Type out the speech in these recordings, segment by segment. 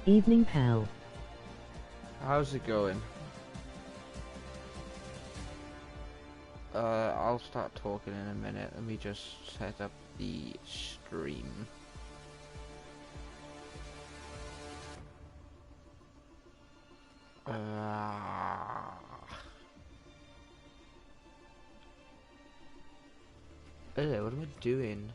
Evening, pal. How's it going? I'll start talking in a minute. Let me just set up the stream. What am I doing?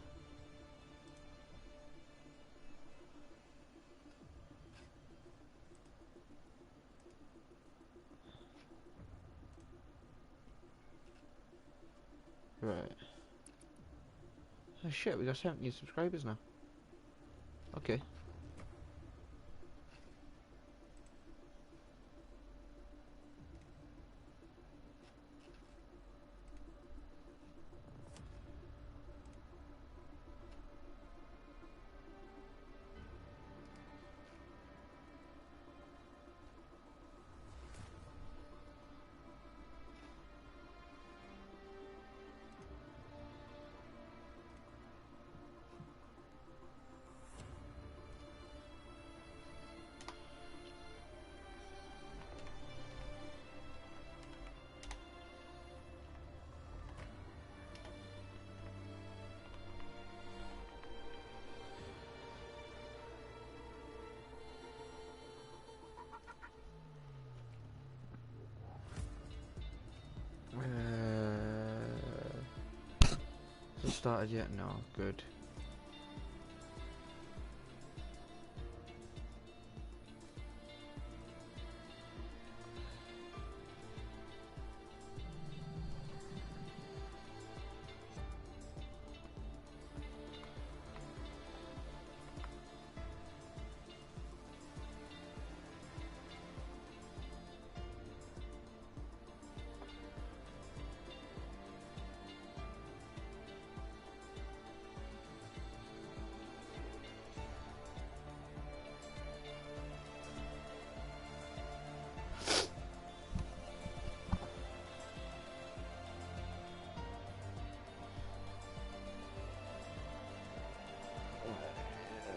Right. Oh shit, we got 70 subscribers now. Okay. Has it started yet? No. Good.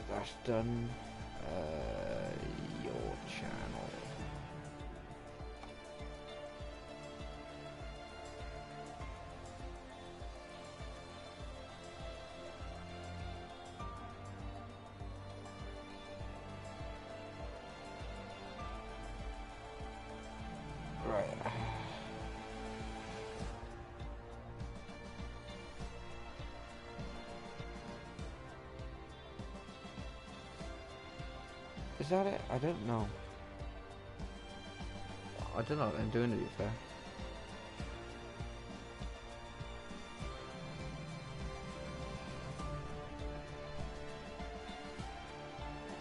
That's done. Your channel. Right. Is that it? I don't know. I don't know what I'm doing, to be fair.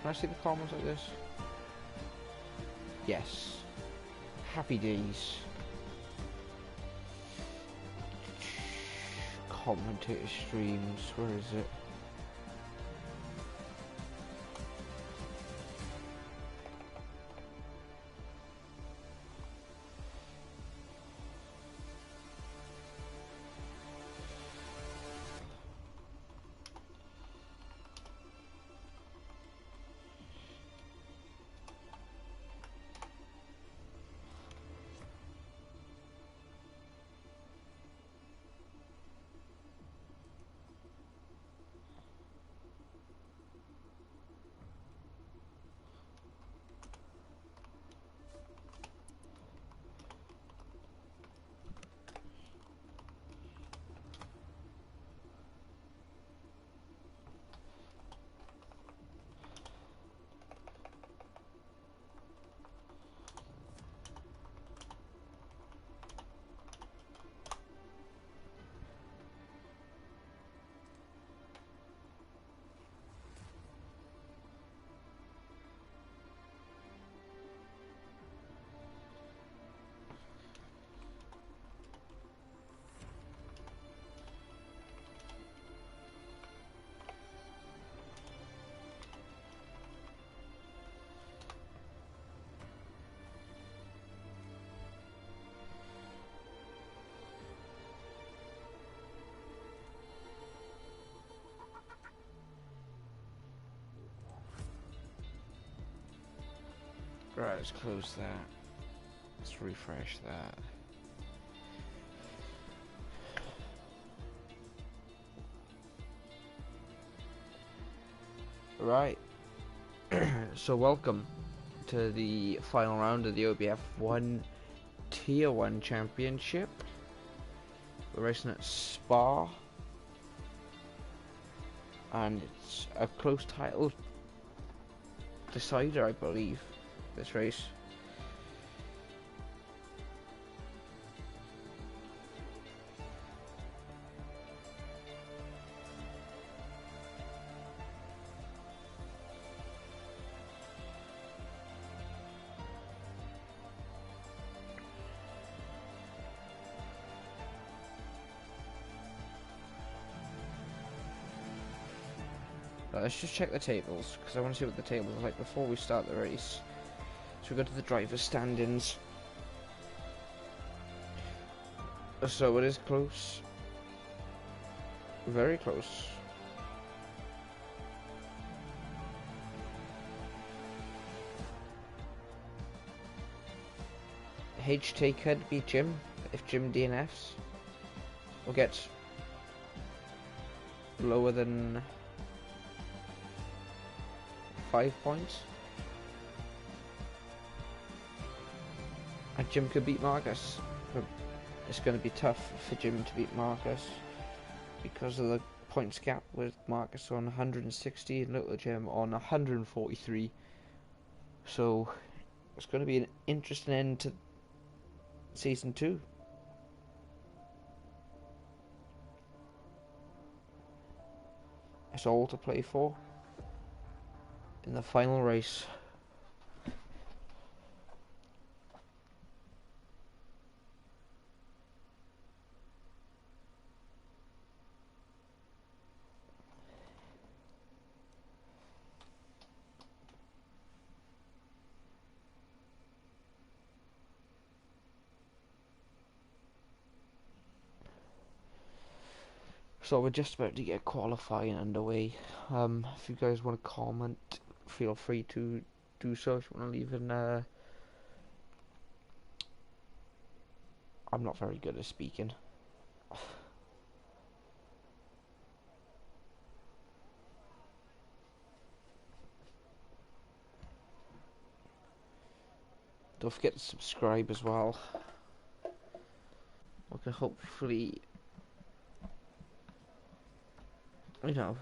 Can I see the comments like this? Yes. Happy days. Commentator streams, where is it? Right, let's close that. Let's refresh that. Right. So welcome to the final round of the OBF1 Tier 1 Championship. We're racing at Spa. And it's a close title decider, I believe, this race. Let's just check the tables, because I want to see what the tables are like before we start the race. So we go to the driver's standings. So it is close. Very close. HT could beat Jim, if Jim DNFs. Or gets lower than 5 points. And Jim could beat Marcus. But it's going to be tough for Jim to beat Marcus because of the points gap with Marcus on 160 and Little Jim on 143. So it's going to be an interesting end to season 2. It's all to play for in the final race. So we're just about to get qualifying underway. If you guys want to comment, feel free to do so. If you want to leave in, I'm not very good at speaking. Don't forget to subscribe as well. We can hopefully, you know,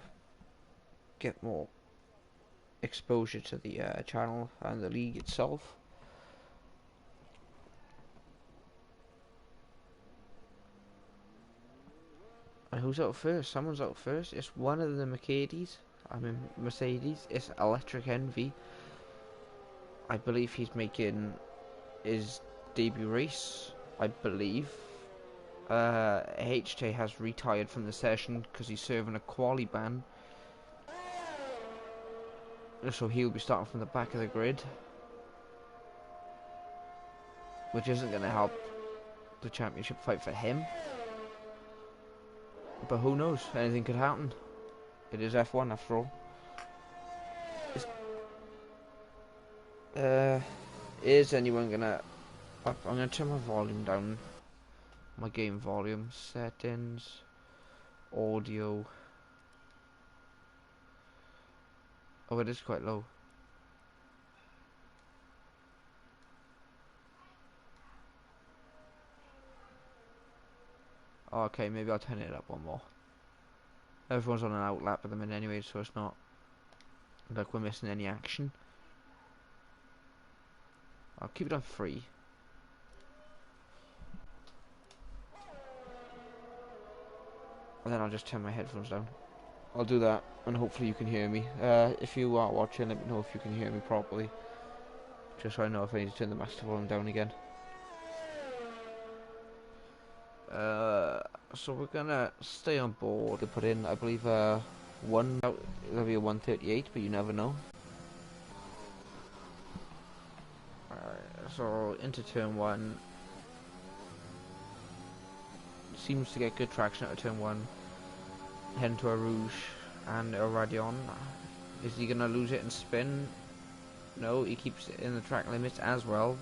get more exposure to the channel and the league itself. And who's out first? Someone's out first. It's one of the Mercedes. It's Electric Envy. I believe he's making his debut race. I believe. HJ has retired from the session because he's serving a quali ban. So he'll be starting from the back of the grid, which isn't going to help the championship fight for him. But who knows? Anything could happen. It is F1 after all. Is anyone gonna... I'm gonna turn my volume down. My game volume. Settings. Audio. Oh, it is quite low. Oh, okay, maybe I'll turn it up one more. Everyone's on an outlap at the minute anyway, so it's not like we're missing any action. I'll keep it on 3. And then I'll just turn my headphones down. I'll do that, and hopefully you can hear me. If you are watching, let me know if you can hear me properly. Just so I know if I need to turn the master volume down again. So we're gonna stay on board and put in, I believe, one. It'll be a 138, but you never know. Alright, so into turn 1. Seems to get good traction out of turn 1. Heading to a Rouge and a Radion. Is he gonna lose it and spin? No, he keeps it in the track limits as well.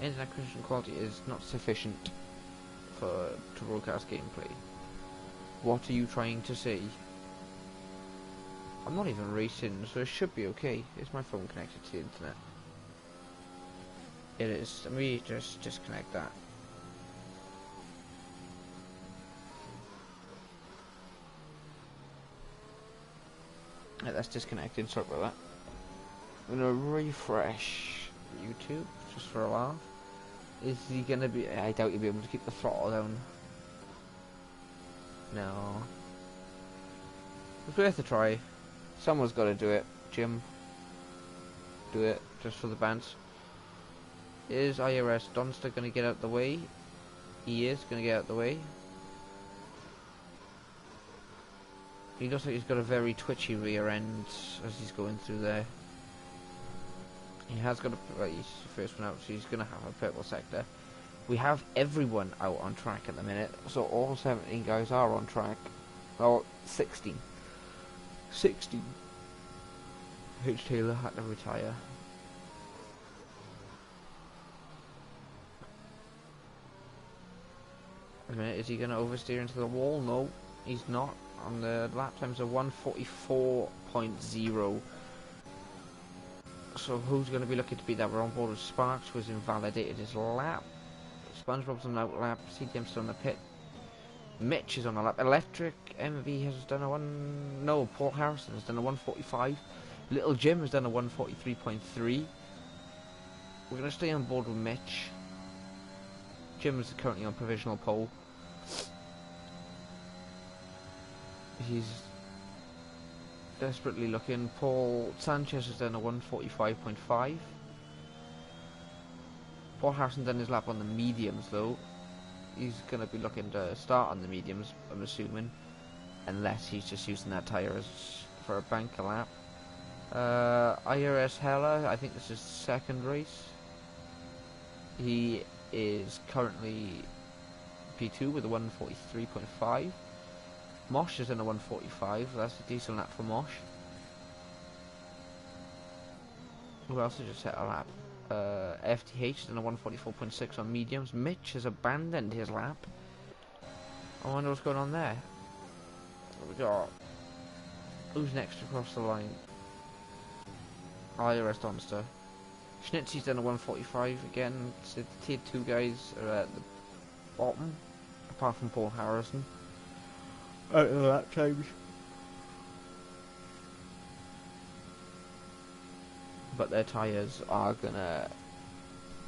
Internet connection quality is not sufficient to broadcast gameplay. What are you trying to say? I'm not even racing, so it should be okay. Is my phone connected to the internet? It is. Let me just disconnect that. Right, that's disconnected. Sorry about that. I'm gonna refresh YouTube just for a laugh. Is he gonna be? I doubt he'll be able to keep the throttle down. No. It's worth a try. Someone's got to do it. Jim. Do it just for the bands. Is IRS Donster gonna get out the way? He is gonna get out the way. He looks like he's got a very twitchy rear end as he's going through there. He has got a... Well, he's the first one out, so he's going to have a purple sector. We have everyone out on track at the minute, so all 17 guys are on track. Well, 16. 16. H. Taylor had to retire. A minute, is he going to oversteer into the wall? No, he's not. On the lap times of 1:44.0. So who's going to be looking to beat that? We're on board with Sparks, who's invalidated his lap. SpongeBob's on the out lap. CDM's still on the pit. Mitch is on the lap. Electric MV has done a one. No, Paul Harrison has done a 1:45. Little Jim has done a 1:43.3. We're going to stay on board with Mitch. Jim is currently on provisional pole. He's desperately looking. Paul Sanchez has done a 1:45.5. Paul Harrison done his lap on the mediums though. He's going to be looking to start on the mediums, I'm assuming, unless he's just using that tyre as for a banker lap. IRS Hella, I think this is second race. He is currently P2 with a 1:43.5. Mosh is in a 1:45, that's a decent lap for Mosh. Who else has just set a lap? FTH is in a 1:44.6 on mediums. Mitch has abandoned his lap. I wonder what's going on there. What we got? Who's next across the line? IRS Donster. Schnitzy's done a 1:45 again. So the tier 2 guys are at the bottom, apart from Paul Harrison. Out of the lap times. But their tyres are gonna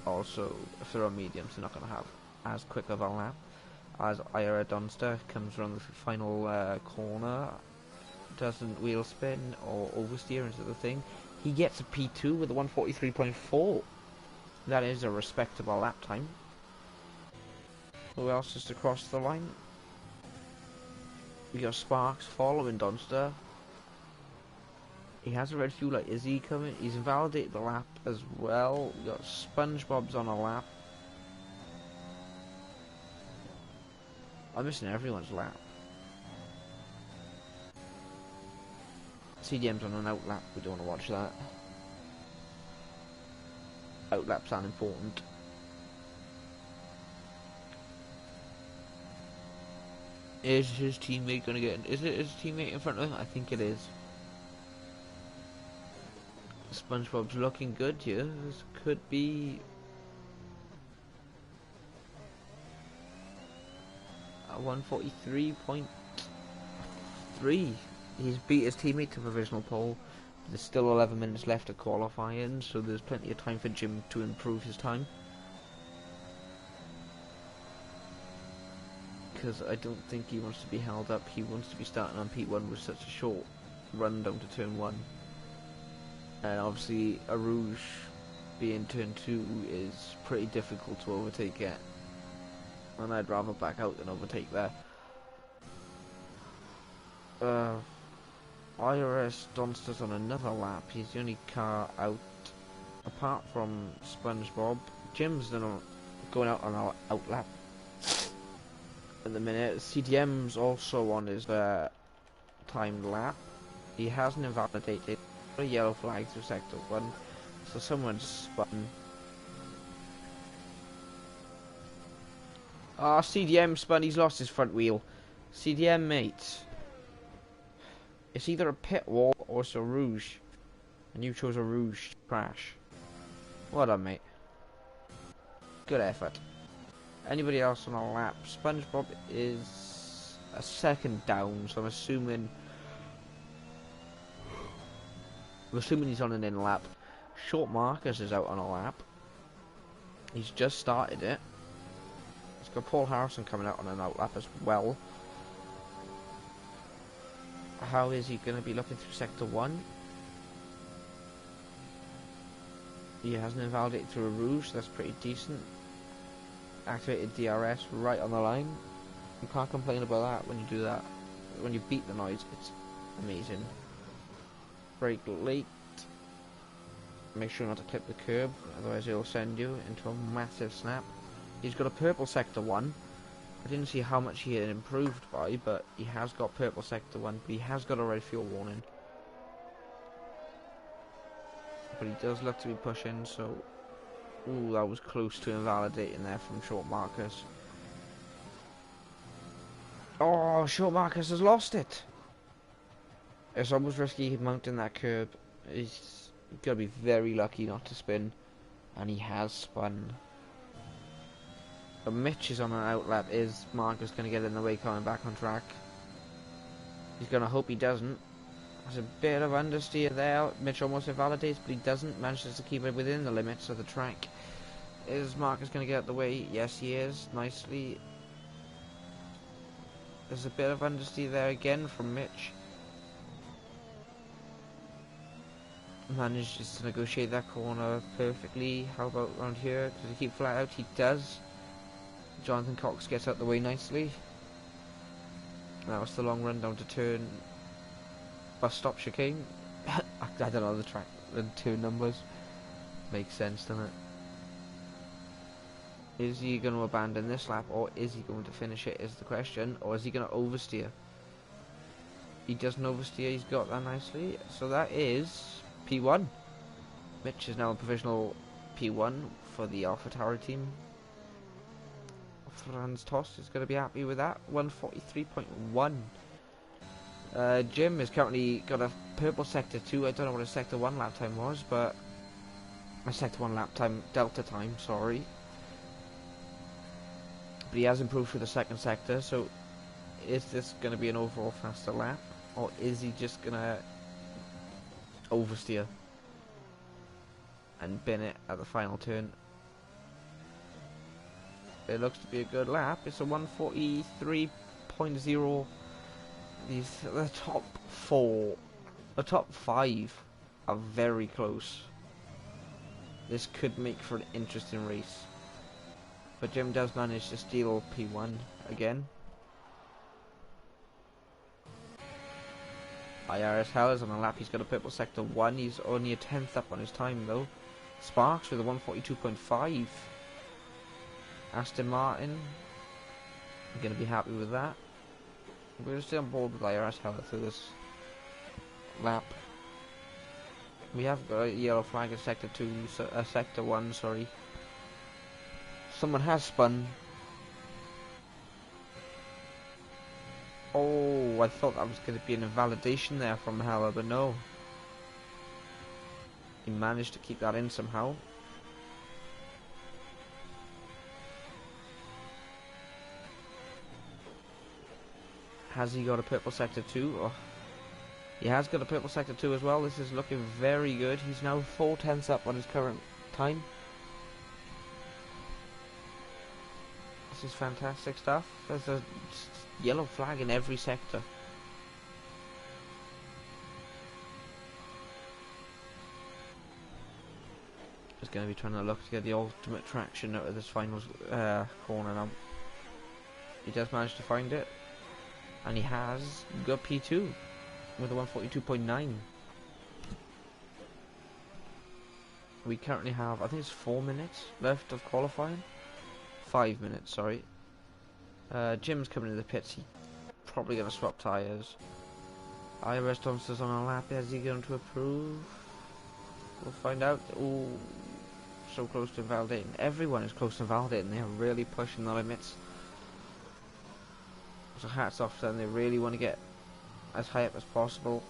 also, if they're on mediums, they're not gonna have as quick of a lap as Ira Donster. Comes around the final corner, doesn't wheel spin or oversteer into the thing. He gets a P2 with a 1:43.4. That is a respectable lap time. Who else is to cross the line? We got Sparks following Donster. He has a red fuel light. Is he coming? He's invalidated the lap as well. We got SpongeBob's on a lap. I'm missing everyone's lap. CDM's on an out lap. We don't want to watch that. Out laps aren't important. Is his teammate going to get... Is it his teammate in front of him? I think it is. SpongeBob's looking good here. This could be... a 1:43.3. He's beat his teammate to provisional pole. There's still 11 minutes left of qualifying, so there's plenty of time for Jim to improve his time. Because I don't think he wants to be held up. He wants to be starting on P1 with such a short run down to turn 1. And obviously a Rouge being turn 2 is pretty difficult to overtake it. And I'd rather back out than overtake there. IRS Donster's on another lap. He's the only car out apart from SpongeBob. Jim's going out on an out lap at the minute. CDM's also on his timed lap. He hasn't invalidated a yellow flag through sector 1. So someone's spun. Ah, CDM spun. He's lost his front wheel. CDM, mate. It's either a pit wall or it's a rouge. And you chose a rouge crash. Well done, mate. Good effort. Anybody else on a lap? SpongeBob is a second down, so I'm assuming he's on an in lap. Short Marcus is out on a lap. He's just started it. It's got Paul Harrison coming out on an out lap as well. How is he going to be looking through Sector 1? He hasn't invalidated through a rouge, so that's pretty decent. Activated DRS right on the line. You can't complain about that when you do that. When you beat the noise, it's amazing. Brake late. Make sure not to clip the curb, otherwise it'll send you into a massive snap. He's got a purple Sector 1. I didn't see how much he had improved by, but he has got purple Sector 1, but he has got a red fuel warning. But he does look to be pushing, so... Ooh, that was close to invalidating there from Short Marcus. Oh, Short Marcus has lost it! It's almost risky mounting that curb. He's got to be very lucky not to spin. And he has spun. But Mitch is on an outlap. Is Marcus going to get in the way coming back on track? He's going to hope he doesn't. There's a bit of understeer there. Mitch almost invalidates, but he doesn't. Manages to keep it within the limits of the track. Is Marcus going to get out the way? Yes, he is. Nicely. There's a bit of understeer there again from Mitch. Manages to negotiate that corner perfectly. How about around here? Does he keep flat out? He does. Jonathan Cox gets out the way nicely. That was the long run down to turn. Bus stop chicane. I don't know the track, the turn numbers. Makes sense, doesn't it? Is he going to abandon this lap, or is he going to finish it? Is the question, or is he going to oversteer? He doesn't oversteer. He's got that nicely. So that is P1. Mitch is now a provisional P1 for the AlphaTauri team. Franz Tost is going to be happy with that. 143.1. Jim has currently got a purple Sector 2. I don't know what his Sector 1 lap time was, but a Sector 1 lap time, Delta time, sorry. But he has improved through the second sector, so is this going to be an overall faster lap, or is he just going to oversteer and bin it at the final turn? It looks to be a good lap. It's a 143.0. The top four, the top five are very close. This could make for an interesting race. But Jim does manage to steal P1 again. IRS Hell is on a lap. He's got a purple Sector 1. He's only a 10th up on his time though. Sparks with a 142.5. Aston Martin. I'm going to be happy with that. We're just on board with IRS Hell through this lap. We have got a yellow flag in Sector 2, Sector 1, sorry. Someone has spun. Oh, I thought that was going to be an invalidation there from Hella, but no. He managed to keep that in somehow. Has he got a purple Sector 2? Oh. He has got a purple Sector 2 as well. This is looking very good. He's now 4/10 up on his current time. This is fantastic stuff. There's a yellow flag in every sector. Just going to be trying to look to get the ultimate traction out of this final corner now. He does manage to find it. And he has got P2 with a 142.9. We currently have, I think it's 4 minutes left of qualifying. 5 minutes, sorry. Jim's coming to the pits. He's probably going to swap tyres. IRS Thompson's on a lap. Is he going to approve? We'll find out. Ooh, so close to validating. Everyone is close to validating. They're really pushing the limits. So hats off to them. They really want to get as high up as possible.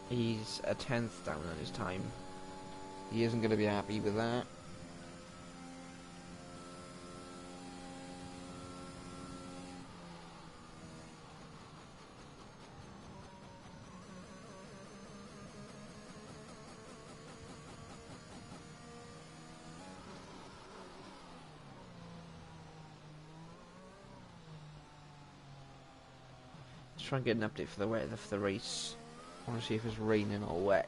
He's a 10th down on his time. He isn't going to be happy with that. Let's try and get an update for the weather for the race. I want to see if it's raining or wet.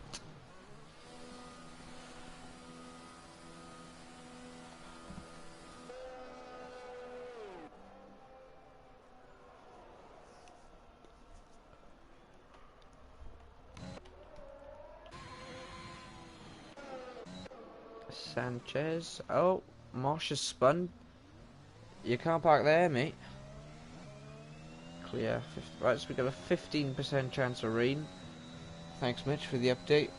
Sanchez. Oh, Mosh has spun. You can't park there, mate. Clear. Right, so we got a 15% chance of rain. Thanks, Mitch, for the update.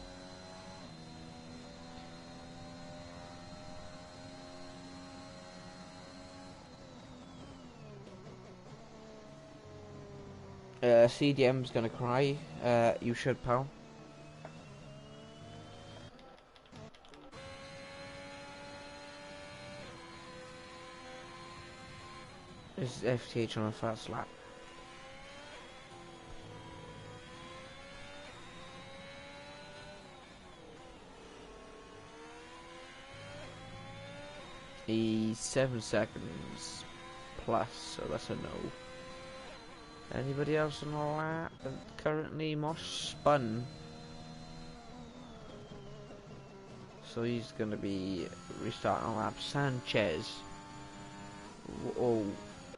CDM's gonna cry. You should, pal. This is FTH on a fast lap. He's 7 seconds plus, so that's a no. Anybody else on the lap? Currently, Mosh spun. So he's going to be restarting a lap. Sanchez. Oh,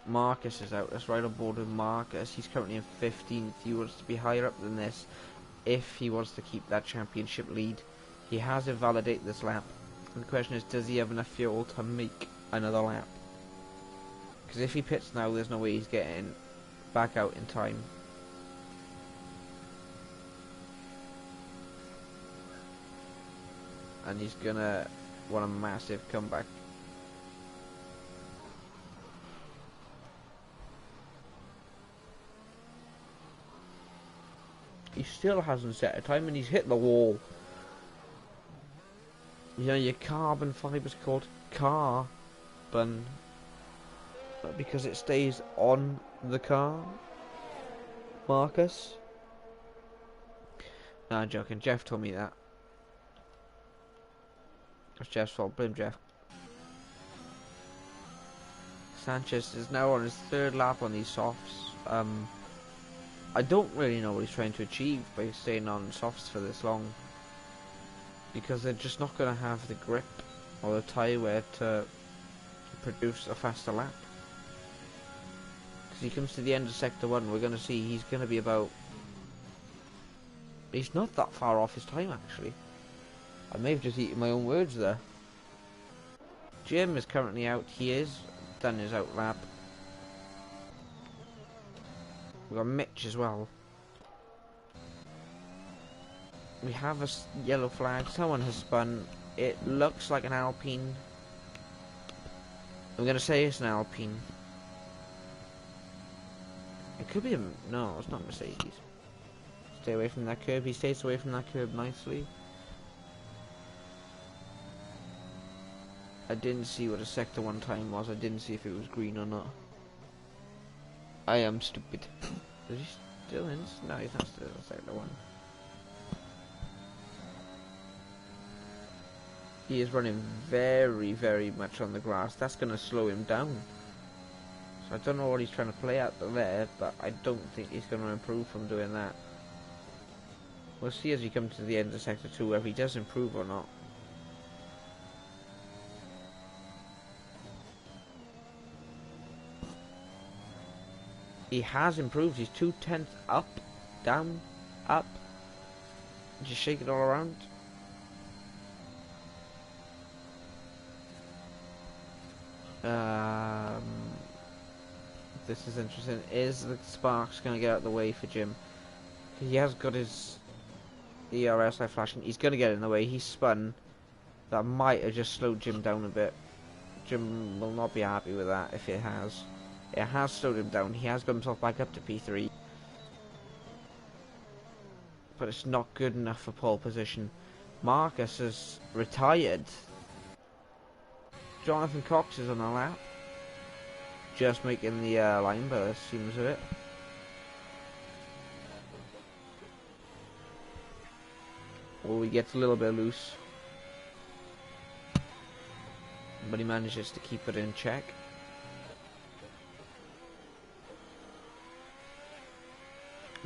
Marcus is out. Let's ride on board with Marcus. He's currently in 15th. He wants to be higher up than this if he wants to keep that championship lead. He has invalidated this lap. And the question is, does he have enough fuel to make another lap? Because if he pits now, there's no way he's getting back out in time. And he's gonna want a massive comeback. He still hasn't set a time and he's hit the wall. You know, your carbon fiber's called carbon because it stays on the car, Marcus. Nah, I'm joking. Jeff told me that. It's Jeff's fault. Blame Jeff. Sanchez is now on his 3rd lap on these softs. I don't really know what he's trying to achieve by staying on softs for this long, because they're just not going to have the grip or the tyre wear to produce a faster lap. Because he comes to the end of sector 1, we're going to see he's going to be about... He's not that far off his time, actually. I may have just eaten my own words there. Jim is currently out. He is done his out lap. We've got Mitch as well. We have a yellow flag. Someone has spun. It looks like an Alpine. I'm going to say it's an Alpine. It could be a... No, it's not Mercedes. Stay away from that curb. He stays away from that curb nicely. I didn't see what a sector 1 time was. I didn't see if it was green or not. I am stupid. Is he still in? No, he's not still in sector 1. He is running very, very much on the grass. That's going to slow him down. So I don't know what he's trying to play at there, but I don't think he's going to improve from doing that. We'll see as he comes to the end of sector 2 whether he does improve or not. He has improved. He's 2/10 up, down, up. Just shake it all around. this is interesting. Is the sparks going to get out of the way for Jim? He has got his ERS light flashing. He's going to get in the way. He's spun. That might have just slowed Jim down a bit. Jim will not be happy with that if it has. It has slowed him down. He has got himself back up to P3. But it's not good enough for pole position. Marcus has retired. Jonathan Cox is on a lap. Just making the line by the seams of it. Oh, he gets a little bit loose. But he manages to keep it in check.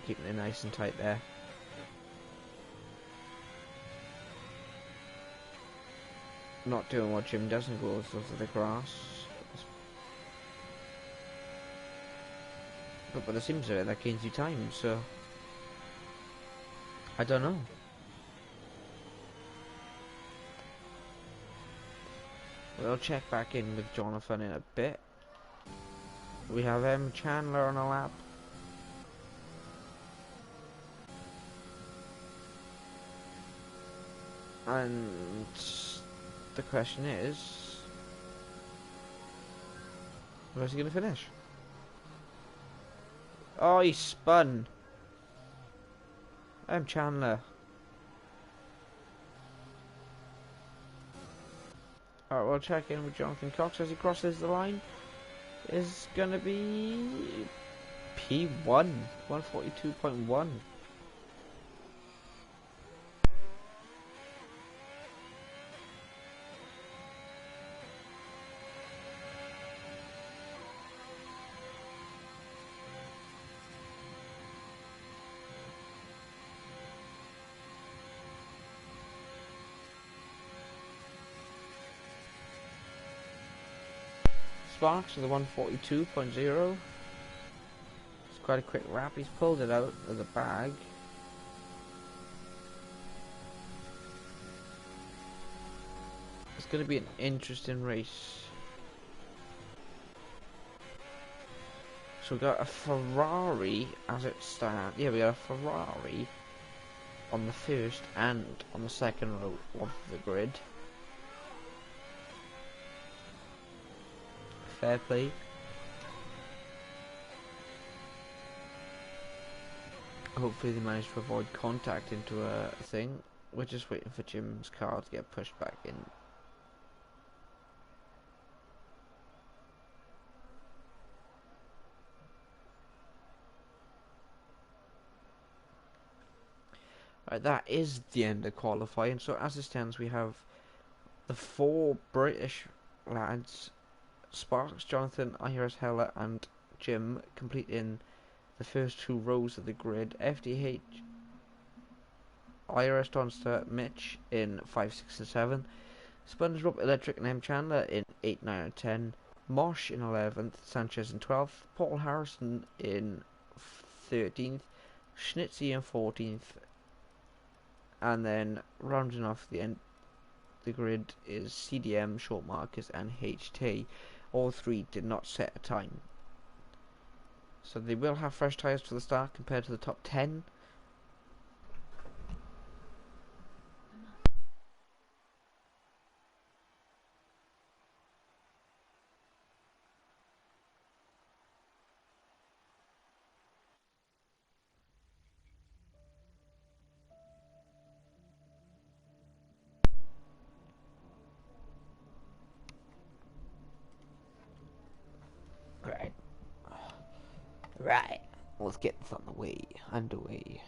Keeping it nice and tight there. Not doing what Jim does and goes over the grass. But by the seams of it, that gains you time, so I don't know. We'll check back in with Jonathan in a bit. We have M. Chandler on a lap. And the question is, where's he going to finish? Oh, he spun. M. Chandler. Alright, we'll check in with Jonathan Cox as he crosses the line. Is gonna be P1, 142.1. Sparks to the 142.0. It's quite a quick wrap. He's pulled it out of the bag. It's going to be an interesting race. So we got a Ferrari as it stands. Yeah, we got a Ferrari on the first and on the second row of the grid. Fair play. Hopefully they managed to avoid contact into a thing. We're just waiting for Jim's car to get pushed back in. Right, that is the end of qualifying. So as it stands, we have the 4 British lads, Sparks, Jonathan, Iris, Heller and Jim, completing the first 2 rows of the grid. FDH, Iris, Donster, Mitch in 5, 6 and 7. SpongeBob, Electric and M. Chandler in 8, 9 and 10. Mosh in 11th, Sanchez in 12th, Paul Harrison in 13th, Schnitzy in 14th, and then rounding off the grid is CDM, Short Marcus and HT. All 3 did not set a time. So they will have fresh tyres to the start compared to the top 10. Right, let's get this on the way, underway.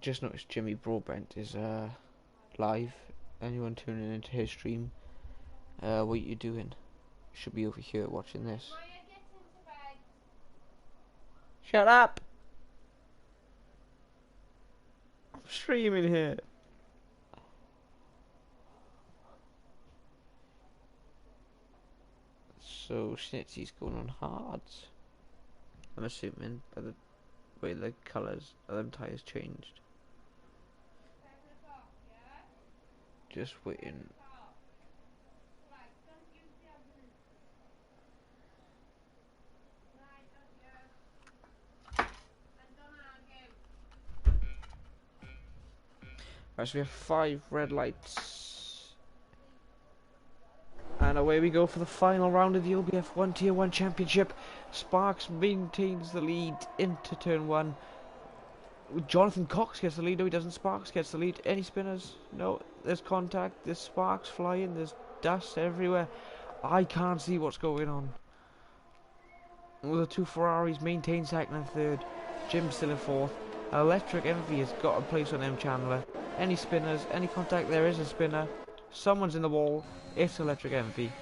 Just noticed Jimmy Broadbent is live. Anyone tuning into his stream, what you doing? Should be over here watching this. Shut up! I'm streaming here. So Schnitzy's going on hard. I'm assuming by the way the colours of them tyres changed. Just waiting Right, so we have 5 red lights. And away we go for the final round of the OBF1 Tier 1 Championship. Sparks maintains the lead into turn 1. Jonathan Cox gets the lead. No, he doesn't. Sparks gets the lead. Any spinners? No. There's contact. There's sparks flying. There's dust everywhere. I can't see what's going on. Well, the 2 Ferraris maintain second and third. Jim's still in fourth. Electric Envy has got a place on M. Chandler. Any spinners? Any contact? There is a spinner. Someone's in the wall. It's Electric Envy.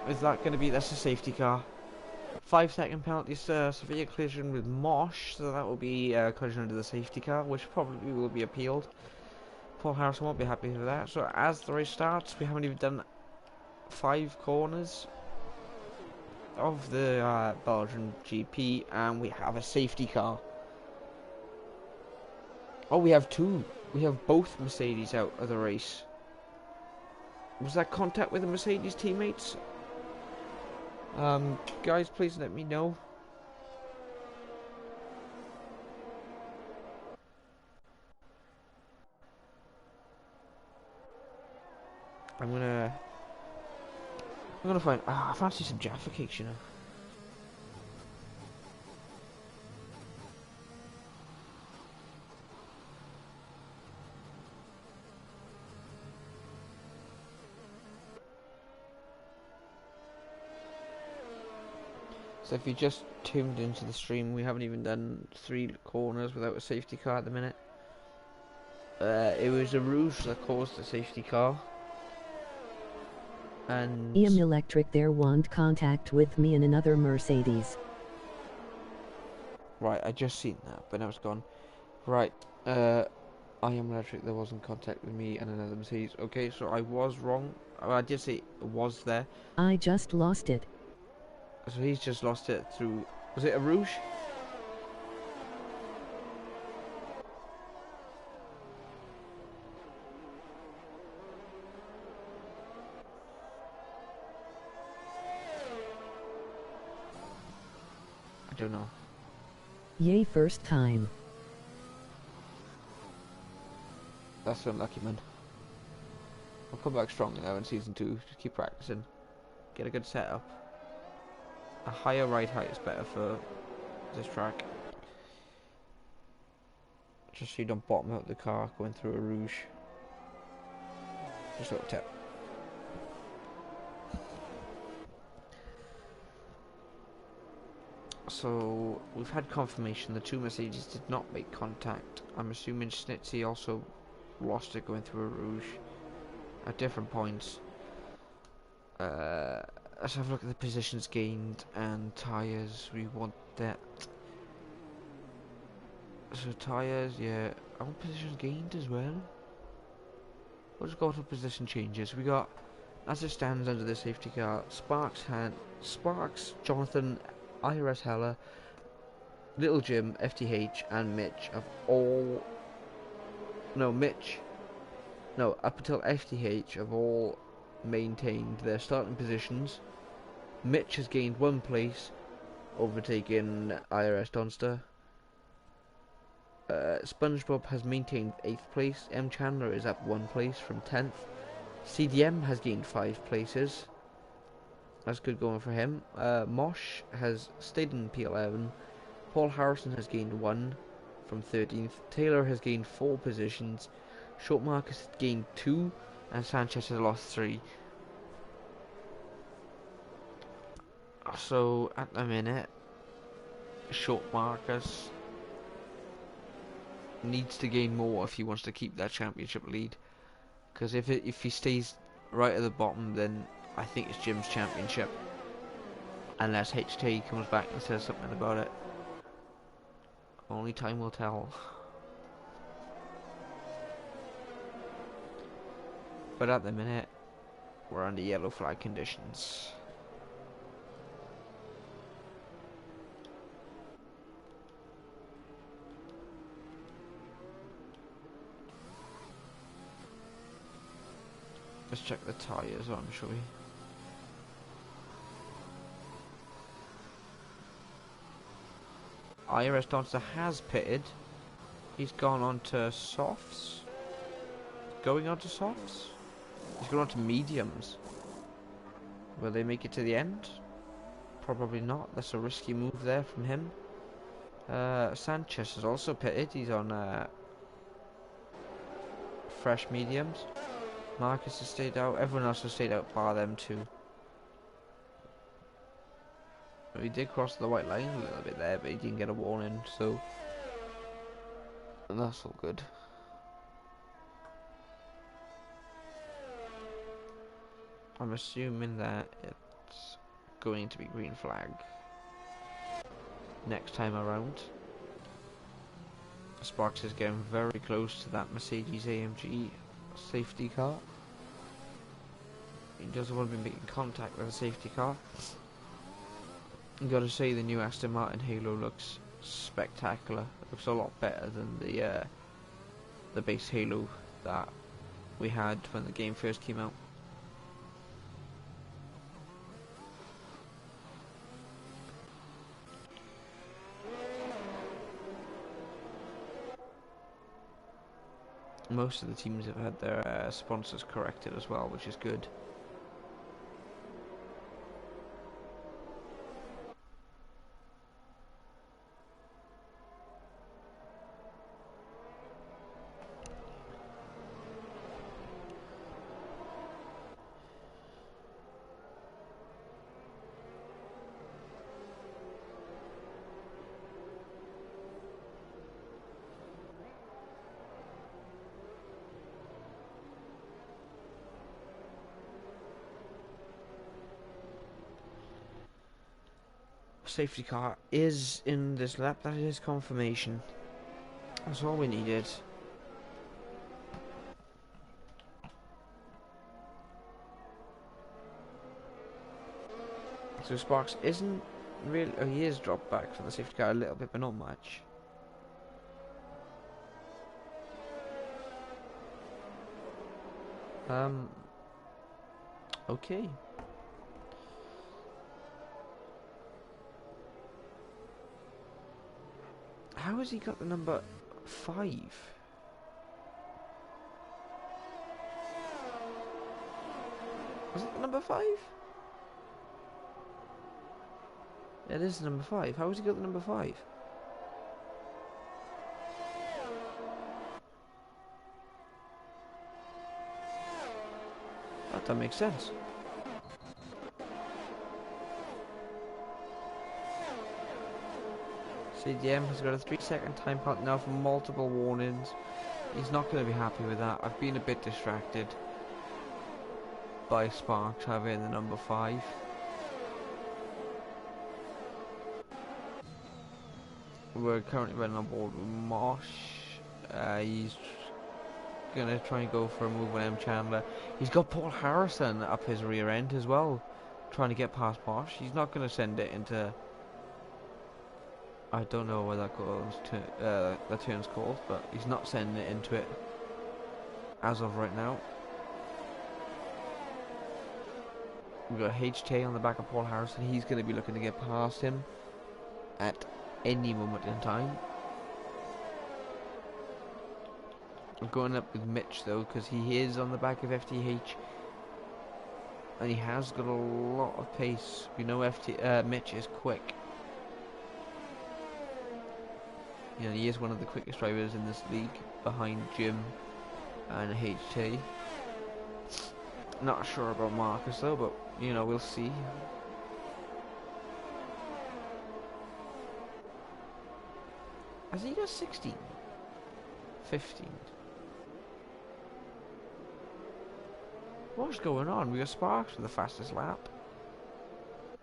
Is that going to be... That's a safety car. 5-second penalty, severe collision with Mosh, so that will be a collision under the safety car, which probably will be appealed. Paul Harrison won't be happy with that. So as the race starts, we haven't even done 5 corners of the Belgian GP, and we have a safety car. Oh, we have 2. We have both Mercedes out of the race. Was that contact with the Mercedes teammates? Guys, please let me know. I'm gonna find. I fancy some Jaffa cakes, you know. So if you just tuned into the stream, we haven't even done 3 corners without a safety car at the minute. It was a rouge that caused the safety car. And EM Electric there want contact with me and another Mercedes. Right, I just seen that, but now it's gone. Right, I am Electric, there wasn't contact with me and another Mercedes. Okay, so I was wrong. I did say it was there. I just lost it. So he's just lost it through... Was it a rouge? I don't know. Yay, first time. That's unlucky, man. I'll come back strong now in season 2. Just keep practicing. Get a good setup. A higher ride height is better for this track. Just so you don't bottom out the car going through a rouge. Just a little tip. So we've had confirmation the 2 Mercedes did not make contact. I'm assuming Schnitzy also lost it going through a rouge at different points. Let's have a look at the positions gained and tyres. We want that. So tyres, yeah. I want positions gained as well. We'll just go to position changes. We got, as it stands under the safety car, Sparks, Jonathan, IRS Heller, Little Jim, FTH, and Mitch have all. No, Mitch. No, up until FTH have all maintained their starting positions. Mitch has gained 1 place, overtaking IRS Donster. SpongeBob has maintained 8th place. M. Chandler is up 1 place from 10th. CDM has gained 5 places. That's good going for him. Mosh has stayed in P11. Paul Harrison has gained 1 from 13th. Taylor has gained 4 positions. Short Marcus has gained 2. And Sanchez has lost 3. So at the minute, Short Marcus needs to gain more if he wants to keep that championship lead. Because if he stays right at the bottom, then I think it's Jim's championship. Unless HT comes back and says something about it. Only time will tell. But at the minute, we're under yellow flag conditions. Let's check the tyres on, shall we? IRS Donster has pitted. He's gone on to softs. Going on to softs? He's going on to mediums. Will they make it to the end? Probably not. That's a risky move there from him. Sanchez is also pitted. He's on fresh mediums. Marcus has stayed out. Everyone else has stayed out bar them two. He did cross the white line a little bit there, but he didn't get a warning, so that's all good. I'm assuming that it's going to be green flag next time around. Sparks is getting very close to that Mercedes AMG safety car. He doesn't want to be making contact with a safety car. I've got to say the new Aston Martin Halo looks spectacular. It looks a lot better than the base Halo that we had when the game first came out. Most of the teams have had their sponsors corrected as well, which is good. Safety car is in this lap. That is confirmation. That's all we needed. So Sparks isn't really... Oh, he is dropped back from the safety car a little bit, but not much. Okay. How has he got the number 5? Was it the number 5? Yeah, it is the number 5. How has he got the number 5? That makes sense. CDM has got a 3-second time penalty now for multiple warnings. He's not going to be happy with that. I've been a bit distracted by Sparks having the number 5. We're currently running on board with Mosh. He's going to try and go for a move on M. Chandler. He's got Paul Harrison up his rear end as well, trying to get past Mosh. He's not going to send it into... I don't know where that goes to, that turn's called, but he's not sending it into it as of right now. We've got HT on the back of Paul Harrison. He's going to be looking to get past him at any moment in time. I'm going up with Mitch though, because he is on the back of FTH and he has got a lot of pace. We know Mitch is quick. You know, he is one of the quickest drivers in this league, behind Jim and HT. Not sure about Marcus though, but you know, we'll see. Has he got 16? 15? What's going on? We got Sparks for the fastest lap.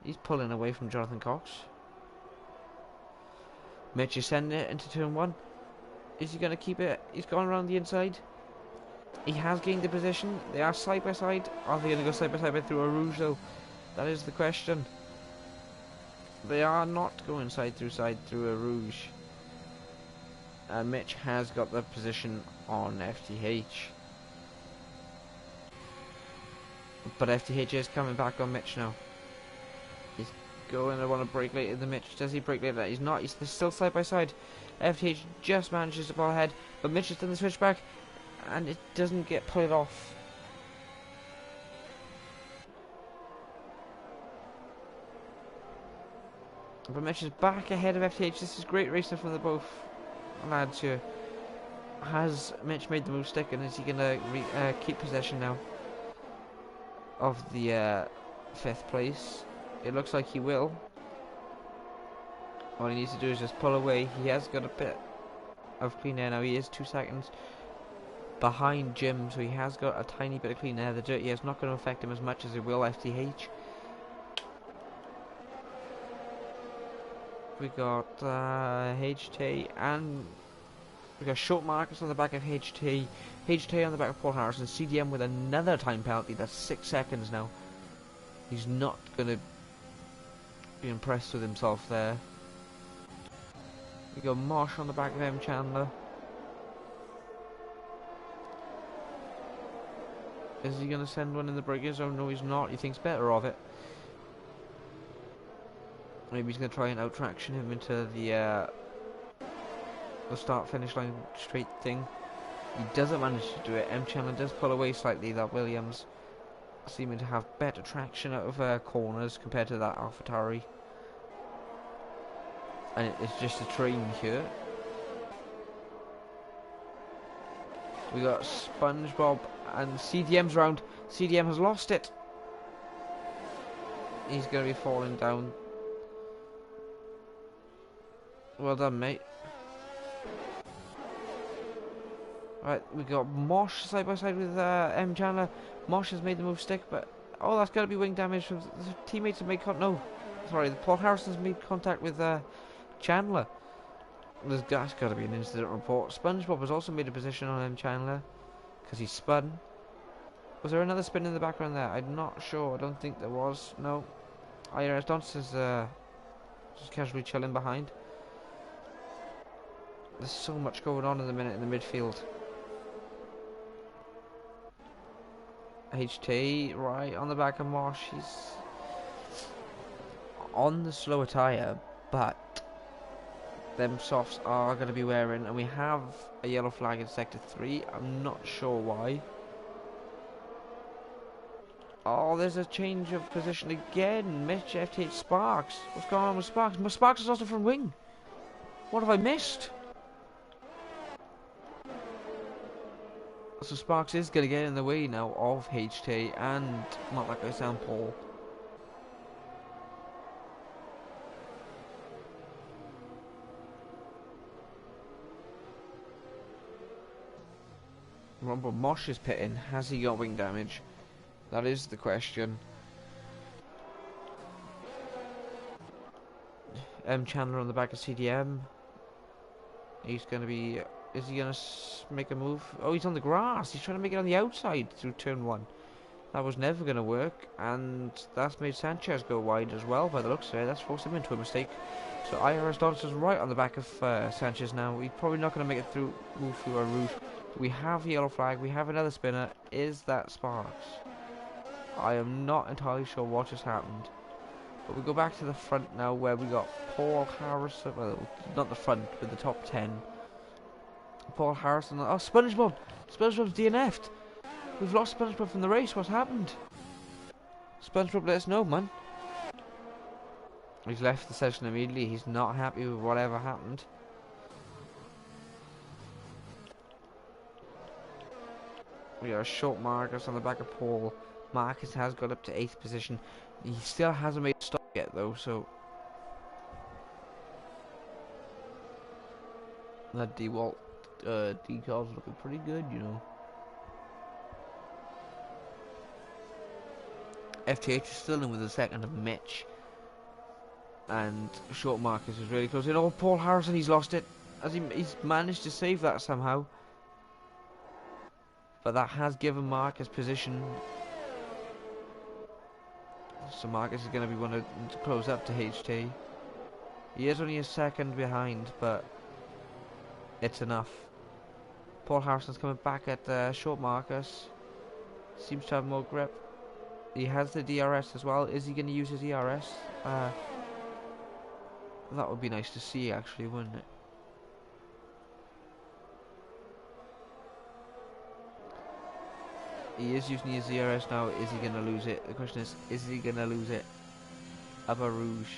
He's pulling away from Jonathan Cox. Mitch is sending it into turn 1. Is he going to keep it? He's gone around the inside. He has gained the position. They are side by side. Are they going to go side by side through a Rouge though? That is the question. They are not going side through a Rouge. And Mitch has got the position on FTH. But FTH is coming back on Mitch now. going. I want to break later than Mitch. Does he break later? He's not. He's still side by side. FTH just manages to pull ahead, but Mitch has done the switchback, and it doesn't get pulled off. But Mitch is back ahead of FTH. This is great racing from the both lads here. Has Mitch made the move stick, and is he going to keep possession now of the 5th place? It looks like he will. All he needs to do is just pull away. He has got a bit of clean air now. He is 2 seconds behind Jim, so he has got a tiny bit of clean air. The dirty air is not going to affect him as much as it will FTH. We got HT, and we got short markers on the back of HT, HT on the back of Paul Harrison, CDM with another time penalty. That's 6 seconds now. He's not going to be impressed with himself there. We got Mosh on the back of M. Chandler. Is he going to send one in the breakers? Oh no, he's not. He thinks better of it. Maybe he's going to try and out-traction him into the start-finish line straight thing. He doesn't manage to do it. M. Chandler does pull away slightly. That Williams seeming to have better traction out of corners compared to that AlphaTauri. And it's just a train here. We got SpongeBob and CDM's round. CDM has lost it. He's going to be falling down. Well done, mate. Right, we got Mosh side by side with M. Chandler. Mosh has made the move stick, but oh, that's got to be wing damage from the teammates have made the Paul Harrison's made contact with Chandler. That's got to be an incident report. SpongeBob has also made a position on M. Chandler because he spun. Was there another spin in the background there? I'm not sure. I don't think there was. No. IRS Dunce is just casually chilling behind. There's so much going on in the minute in the midfield. HT right on the back of Mosh. He's on the slower tyre, but them softs are going to be wearing, and we have a yellow flag in sector 3. I'm not sure why. Oh, there's a change of position again. Mitch, FTH, Sparks. What's going on with Sparks? Sparks is also from wing. What have I missed? So Sparks is going to get in the way now of HT and not like I sound Paul. Rumble Mosh is pitting. Has he got wing damage? That is the question. M. Chandler on the back of CDM. He's going to be... Is he going to make a move? Oh, he's on the grass. He's trying to make it on the outside through turn 1. That was never going to work. And that's made Sanchez go wide as well, by the looks of it. That's forced him into a mistake. So IRS Dodge is right on the back of Sanchez now. He's probably not going to make it through, move through our route. We have a yellow flag. We have another spinner. Is that Sparks? I am not entirely sure what just happened. But we go back to the front now where we got Paul Harrison. Well, not the front, but the top 10. Paul Harrison. Oh, SpongeBob! SpongeBob's DNF'd. We've lost SpongeBob from the race. What's happened? SpongeBob, let us know, man. He's left the session immediately. He's not happy with whatever happened. We got a short Marcus on the back of Paul. Marcus has got up to 8th position. He still hasn't made a stop yet, though, so... That DeWalt decal's looking pretty good, you know. FTH is still in with a second of Mitch. And short Marcus is really close in. Oh, Paul Harrison, he's lost it. He's managed to save that somehow. But that has given Marcus position. So Marcus is going to be one to close up to HT. He is only a second behind, but it's enough. Paul Harrison's coming back at short Marcus. Seems to have more grip. He has the DRS as well. Is he going to use his ERS? That would be nice to see, actually, wouldn't it? He is using his ZRS now. Is he going to lose it? The question is he going to lose it? Abba Rouge.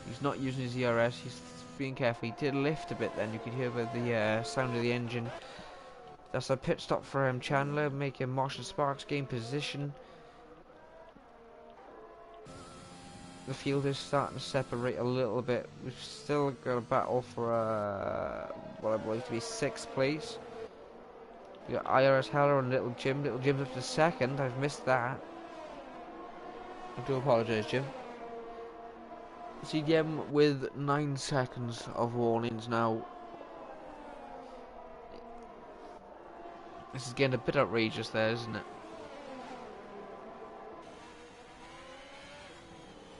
He's not using his ERS, he's being careful. He did lift a bit then, you could hear by the sound of the engine. That's a pit stop for Chandler, making Marshall Sparks gain position. The field is starting to separate a little bit. We've still got a battle for what I believe to be 6th place. We got IRS Heller and Little Jim. Little Jim's up to 2nd, I've missed that. I do apologise, Jim. CDM with 9 seconds of warnings now. This is getting a bit outrageous there, isn't it?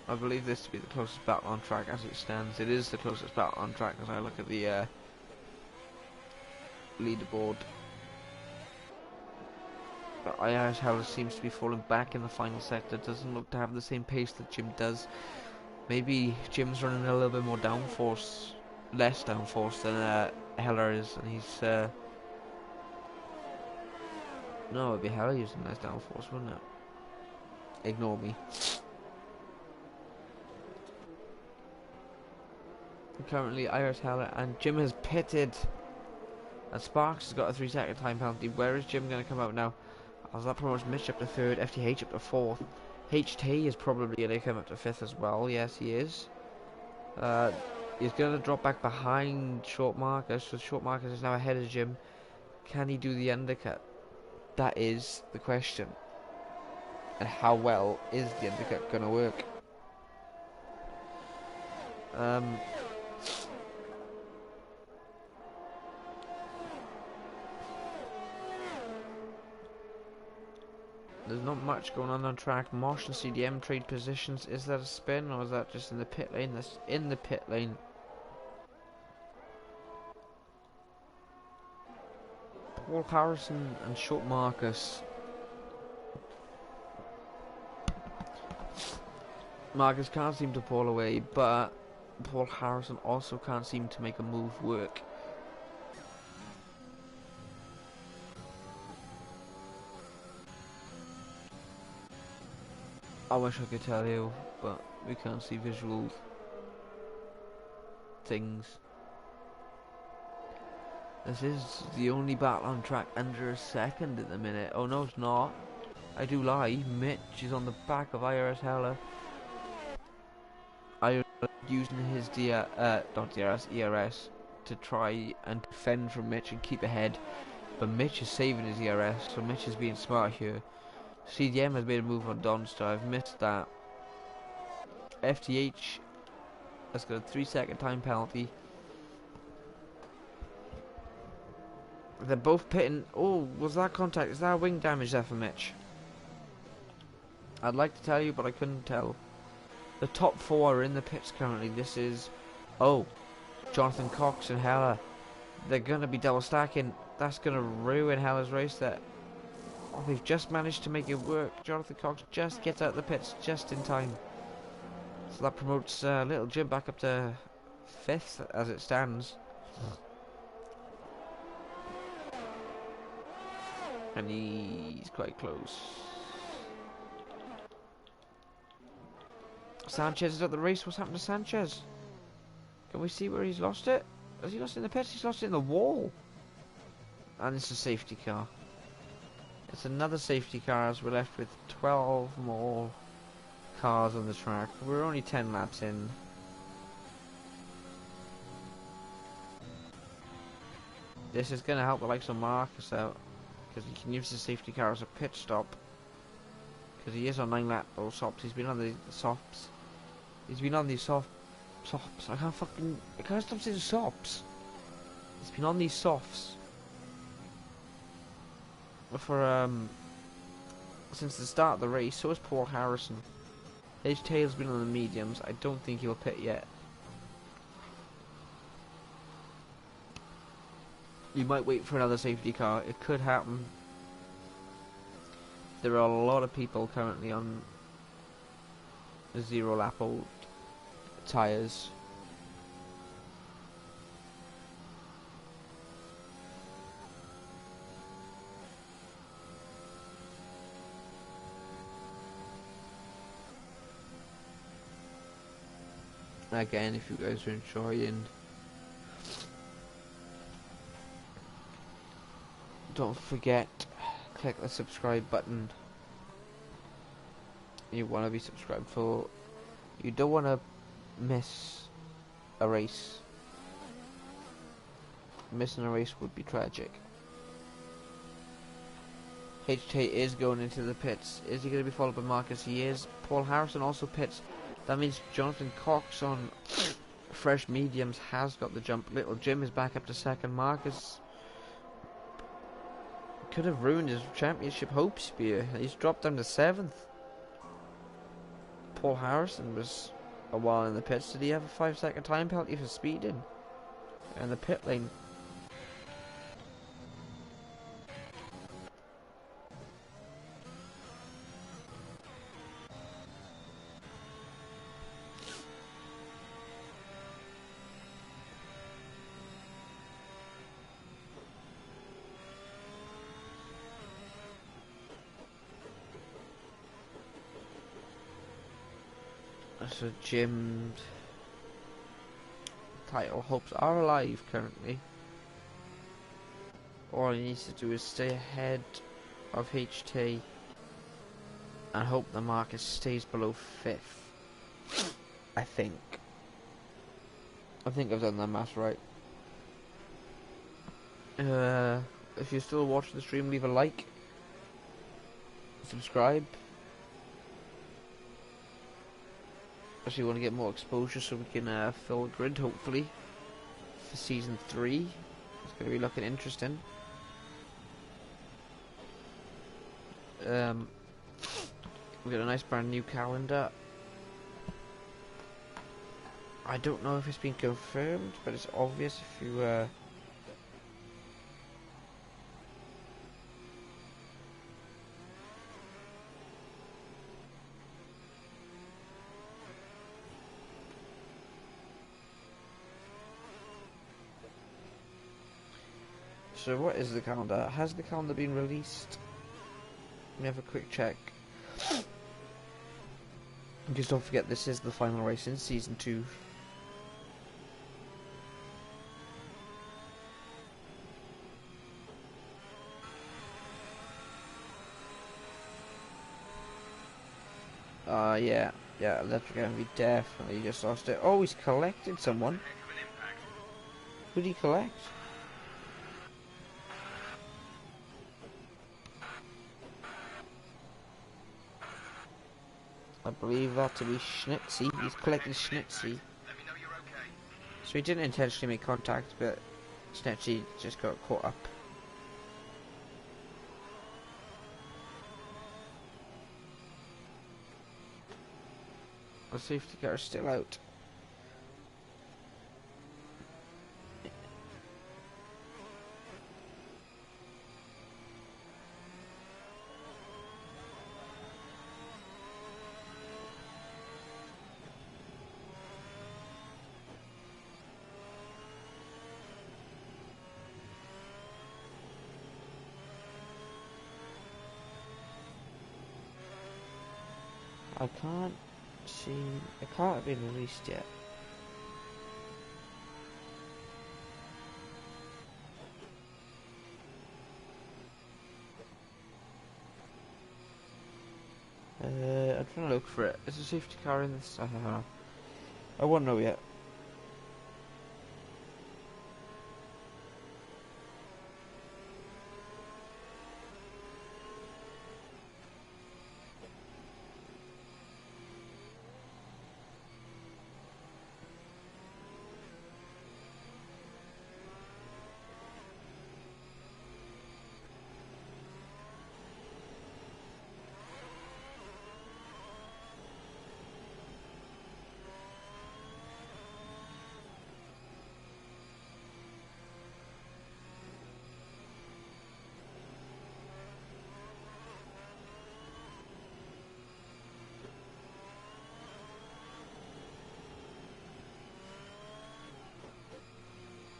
I believe this to be the closest battle on track as it stands. It is the closest battle on track as I look at the leaderboard. But IRS Howler seems to be falling back in the final sector. Doesn't look to have the same pace that Jim does. Maybe Jim's running a little bit more downforce, less downforce than Heller is, and he's no, it'd be Heller using less downforce, wouldn't it? Ignore me. Currently, Iris Heller and Jim has pitted, and Sparks has got a 3-second time penalty. Where is Jim going to come out now? As that promotes Mitch up to 3rd, FTH up to 4th. HT is probably going to come up to 5th as well. Yes, he is. He's going to drop back behind Short Marcus, so Short Marcus is now ahead of Jim. Can he do the undercut? That is the question. And how well is the undercut going to work? There's not much going on track. Marsh and CDM trade positions. Is that a spin or is that just in the pit lane? That's in the pit lane. Paul Harrison and Short Marcus. Marcus can't seem to pull away, but Paul Harrison also can't seem to make a move work. I wish I could tell you, but we can't see visual things. This is the only battle on track under a second at the minute. Oh no, it's not. I do lie. Mitch is on the back of IRS Heller. IRS using his not DRS, ERS to try and defend from Mitch and keep ahead. But Mitch is saving his ERS, so Mitch is being smart here. CDM has made a move on Donster. I've missed that. FTH has got a 3-second time penalty. They're both pitting. Oh, was that contact? Is that wing damage there for Mitch? I'd like to tell you, but I couldn't tell. The top 4 are in the pits currently. This is... Oh, Jonathan Cox and Heller. They're going to be double stacking. That's going to ruin Heller's race there. Oh, they've just managed to make it work. Jonathan Cox just gets out of the pits just in time. So that promotes Little Jim back up to 5th as it stands. And he's quite close. Sanchez is at the race. What's happened to Sanchez? Can we see where he's lost it? Has he lost it in the pits? He's lost it in the wall. And it's a safety car. It's another safety car as we're left with 12 more cars on the track. We're only 10 laps in. This is going to help the likes of Marcus out, because he can use the safety car as a pit stop. Because he is on 9 lap softs. He's been on the softs. He's been on these softs. I can't stop saying softs. He's been on these softs for since the start of the race. So is Paul Harrison. His tail's been on the mediums. I don't think he'll pit yet. You might wait for another safety car. It could happen. There are a lot of people currently on 0 lap old tyres. Again, if you guys are enjoying, don't forget, click the subscribe button. You want to be subscribed for. You don't want to miss a race. Missing a race would be tragic. HT is going into the pits. Is he going to be followed by Marcus? He is. Paul Harrison also pits. That means Jonathan Cox on fresh mediums has got the jump. Little Jim is back up to second. Marcus could have ruined his championship hopes here. He's dropped down to 7th. Paul Harrison was a while in the pits. Did he have a 5-second time penalty for speeding in the pit lane? So Jim's title hopes are alive currently. All he needs to do is stay ahead of HT and hope the Marcus stays below 5th. I think I've done that math right. If you're still watching the stream, leave a like, subscribe. Actually, want to get more exposure so we can fill a grid, hopefully, for season 3. It's going to be looking interesting. We've got a nice brand new calendar. I don't know if it's been confirmed, but it's obvious if you So what is the calendar? Has the calendar been released? Let me have a quick check. Because don't forget, this is the final race in season 2. Yeah, Electric Envy definitely just lost it. Oh, he's collected someone. Who did he collect? I believe that to be Schnitzy. He's collected Schnitzy. So he didn't intentionally make contact, but Schnitzy just got caught up. The safety car is still out. I can't see. It can't have been released yet. I'm trying to look for it. Is a safety car in this? I don't know. I won't know yet.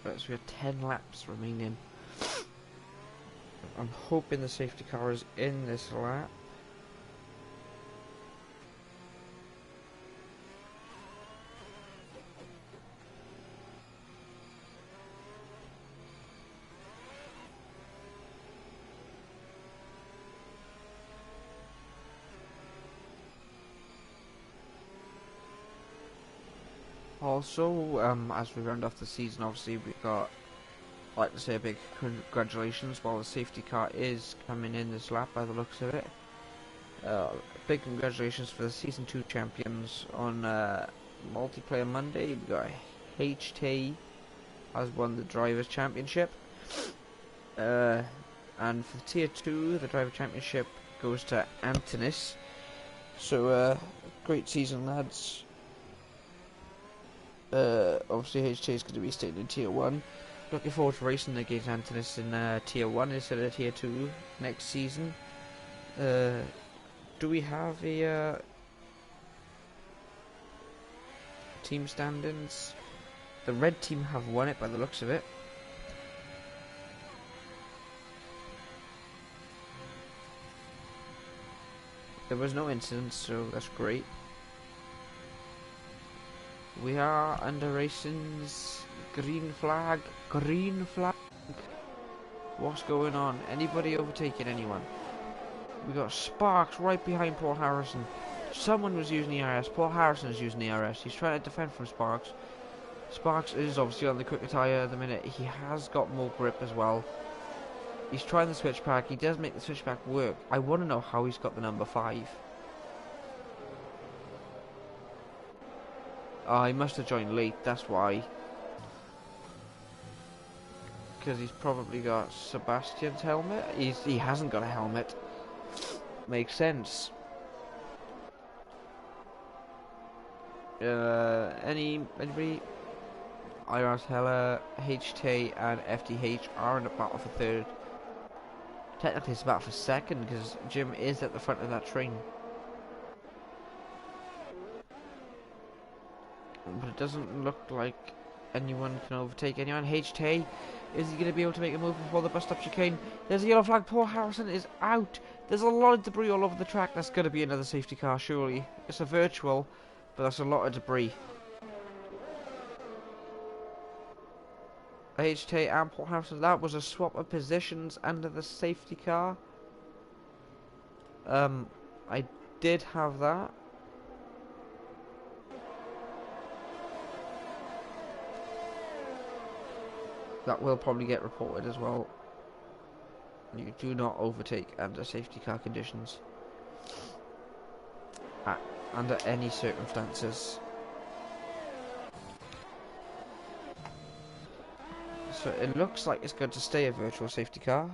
Right, so we have 10 laps remaining. I'm hoping the safety car is in this lap. also, as we round off the season, obviously we've got, I'd like to say, a big congratulations while the safety car is coming in this lap by the looks of it. Big congratulations for the Season 2 champions on Multiplayer Monday. We got HT has won the Drivers' Championship. And for Tier 2, the Driver Championship goes to Antonis. So, great season, lads. Obviously HT is going to be staying in Tier 1. Looking forward to racing against Antonis in Tier 1 instead of Tier 2 next season. Do we have a team standings? The red team have won it by the looks of it. There was no incidents, so that's great. We are under racing's green flag. Green flag. What's going on? Anybody overtaking anyone? We got Sparks right behind Paul Harrison. Someone was using ERS. Paul Harrison is using ERS. He's trying to defend from Sparks. Sparks is obviously on the quicker tyre at the minute. He has got more grip as well. He's trying the switchback. He does make the switchback work. I want to know how he's got the number 5. He must have joined late, that's why. Because he's probably got Sebastian's helmet. He hasn't got a helmet. Makes sense. Anybody? Iras Hella, HT and FDH are in the battle for 3rd. Technically it's a battle for 2nd because Jim is at the front of that train. But it doesn't look like anyone can overtake anyone. HT, is he going to be able to make a move before the bus stop chicane? There's a yellow flag. Paul Harrison is out. There's a lot of debris all over the track. That's going to be another safety car, surely. It's a virtual, but that's a lot of debris. HT and Paul Harrison, that was a swap of positions under the safety car. I did have that. That will probably get reported as well. You do not overtake under safety car conditions. Under any circumstances. So it looks like it's going to stay a virtual safety car.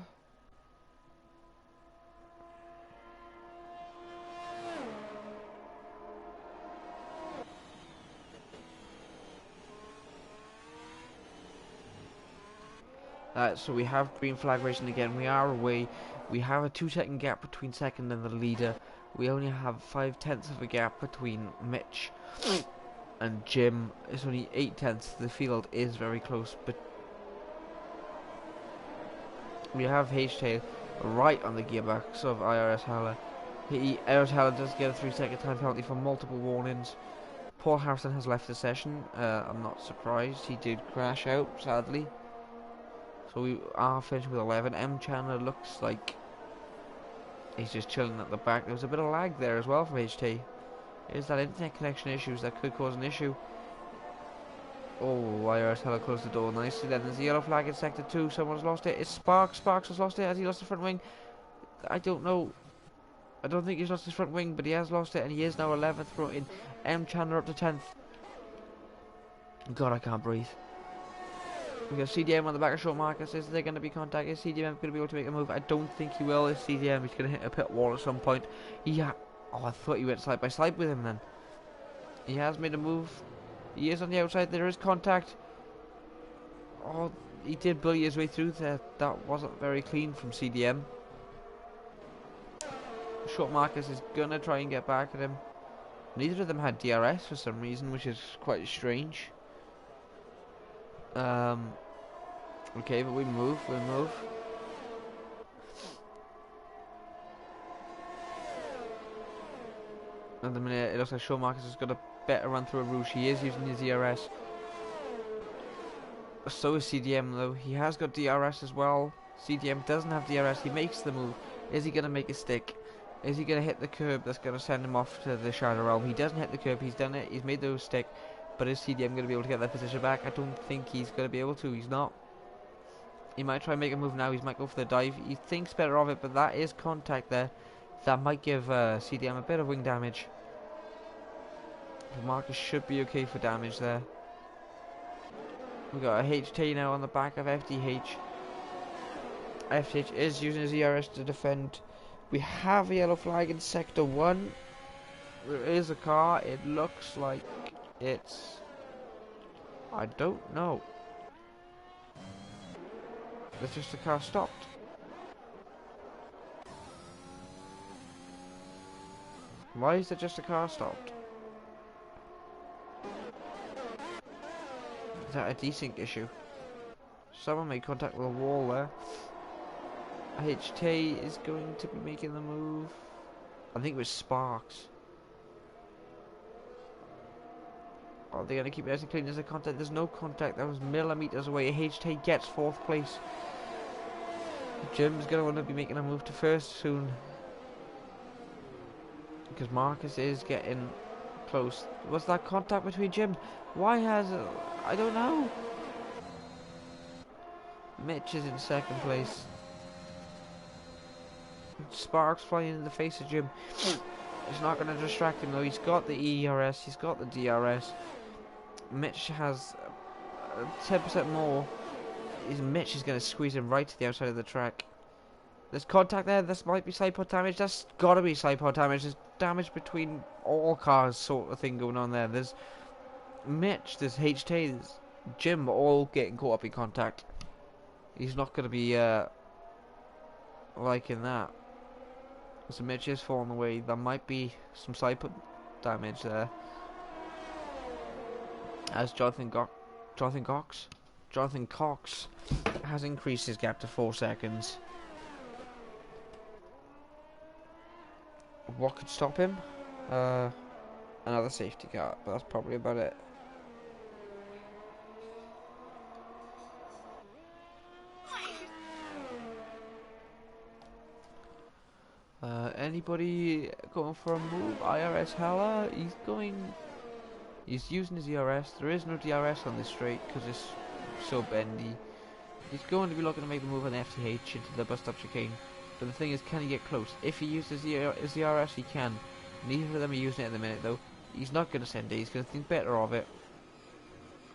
So we have green flag racing again. We are away. We have a 2-second gap between 2nd and the leader. We only have 5/10 of a gap between Mitch and Jim. It's only 8/10. The field is very close, but we have HT right on the gearbox of IRS Haller. IRS Haller does get a 3-second time penalty for multiple warnings. Paul Harrison has left the session. I'm not surprised. He did crash out, sadly. So we are finishing with 11. M Chandler looks like he's just chilling at the back. There was a bit of lag there as well from HT. Is that internet connection issues that could cause an issue? Oh, IRS Heller closed the door nicely. Then there's the yellow flag in sector 2. Someone's lost it. It's Sparks. Sparks has lost it. Has he lost the front wing? I don't know. I don't think he's lost his front wing, but he has lost it, and he is now 11th. Brought in M Chandler up to 10th. God, I can't breathe. We got CDM on the back of short Marcus. Is there going to be contact? Is CDM going to be able to make a move? I don't think he will. Is CDM? He's going to hit a pit wall at some point. Yeah. Oh, I thought he went side by side with him then. He has made a move. He is on the outside. There is contact. Oh, he did bully his way through there. That wasn't very clean from CDM. Short Marcus is going to try and get back at him. Neither of them had DRS for some reason, which is quite strange. Okay, but we move. At the minute, it looks like Shaw Marcus has got a better run through a Rouge. He is using his DRS. So is CDM though. He has got DRS as well. CDM doesn't have DRS. He makes the move. Is he going to make a stick? Is he going to hit the curb that's going to send him off to the Shadow Realm? He doesn't hit the curb. He's done it. He's made the stick. But is CDM going to be able to get that position back? I don't think he's going to be able to. He's not. He might try and make a move now. He might go for the dive. He thinks better of it, but that is contact there. That might give CDM a bit of wing damage. Marcus should be okay for damage there. We got a HT now on the back of FDH. FDH is using his ERS to defend. We have a yellow flag in sector 1. There is a car. It looks like it's... I don't know. There's just a car stopped. Why is there just a car stopped? Is that a desync issue? Someone made contact with a wall there. HT is going to be making the move. I think it was Sparks. Are they going to keep it nice and clean? Is there contact? There's no contact. That was millimeters away. HT gets 4th place. Jim's going to want to be making a move to first soon. Because Marcus is getting close. Was that contact between Jim? Why has it? I don't know. Mitch is in 2nd place. Sparks flying in the face of Jim. It's not going to distract him though. He's got the ERS, he's got the DRS. Mitch has 10% more. Mitch is going to squeeze him right to the outside of the track. There's contact there. This might be side pod damage. That's got to be side pod damage. There's damage between all cars sort of thing going on there. There's Mitch, there's HT, there's Jim all getting caught up in contact. He's not going to be liking that. So Mitch is falling away. There might be some side pod damage there. As Jonathan Cox has increased his gap to 4 seconds. What could stop him? Another safety car, but that's probably about it. Anybody going for a move? IRS Hella, he's using his ERS. There is no DRS on this straight because it's so bendy. He's going to be looking to make the move on FTH into the bus stop chicane. But the thing is, can he get close? If he uses his ERS, he can. Neither of them are using it at the minute though. He's not going to send it. He's going to think better of it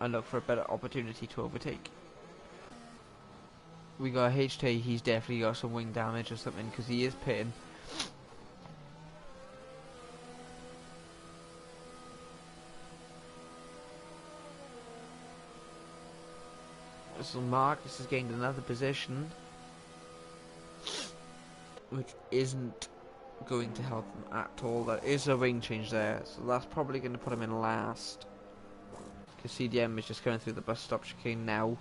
and look for a better opportunity to overtake. We got HT. He's definitely got some wing damage or something because he is pitting. So Marcus has gained another position, which isn't going to help him at all. There is a wing change there, so that's probably going to put him in last. Because CDM is just going through the bus stop chicane now.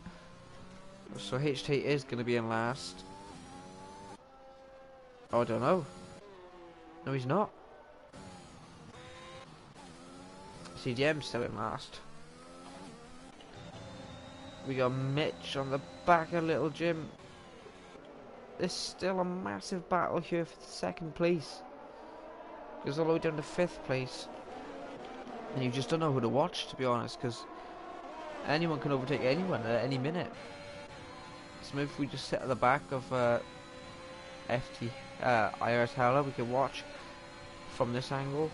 So HT is going to be in last. Oh, I don't know. No, he's not. CDM's still in last. We got Mitch on the back of Little Jim. There's still a massive battle here for 2nd place. Goes all the way down to 5th place. And you just don't know who to watch, to be honest, because anyone can overtake anyone at any minute. So maybe if we just sit at the back of IRS Howler, we can watch from this angle.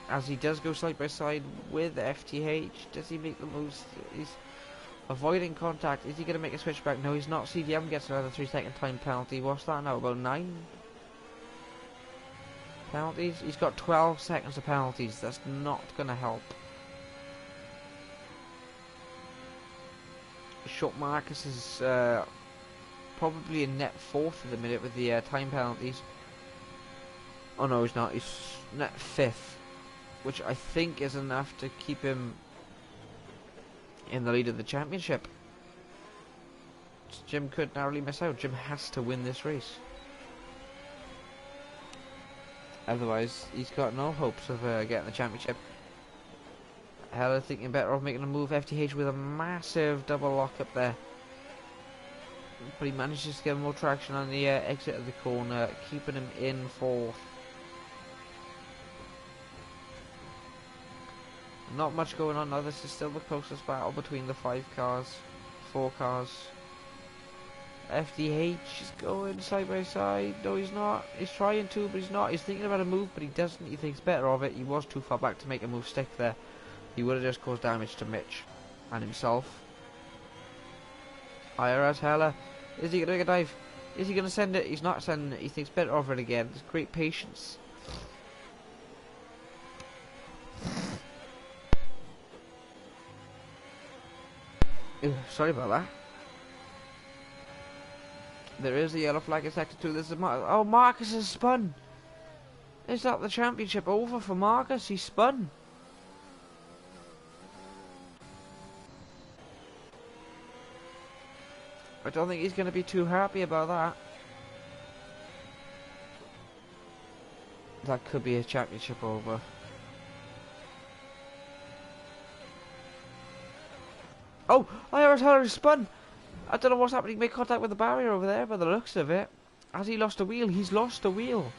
As he does go side by side with FTH, does he make the moves? He's avoiding contact. Is he going to make a switchback? No, he's not. CDM gets another 3-second time penalty. What's that now? About 9 penalties? He's got 12 seconds of penalties. That's not going to help. Short Marcus is probably in net 4th at the minute with the time penalties. Oh no, he's not. He's net 5th, which I think is enough to keep him in the lead of the championship. Jim could narrowly miss out. Jim has to win this race. Otherwise, he's got no hopes of getting the championship. Heller thinking better of making a move. FTH with a massive double lock up there. But he manages to get more traction on the exit of the corner, keeping him in 4th. Not much going on now. This is still the closest battle between the 4 cars. FDH is going side by side. No, he's not. He's trying to, but he's not. He's thinking about a move, but he doesn't. He thinks better of it. He was too far back to make a move stick there. He would have just caused damage to Mitch and himself. IRS Heller. Is he going to make a dive? Is he going to send it? He's not sending it. He thinks better of it again. There's great patience. Ew, sorry about that. There is a yellow flag in sector 2. This is Marcus has spun. Is that the championship over for Marcus? He spun. I don't think he's going to be too happy about that. That could be a championship over. Oh, IRS Heller spun. I don't know what's happening. He made contact with the barrier over there by the looks of it. Has he lost a wheel? He's lost a wheel.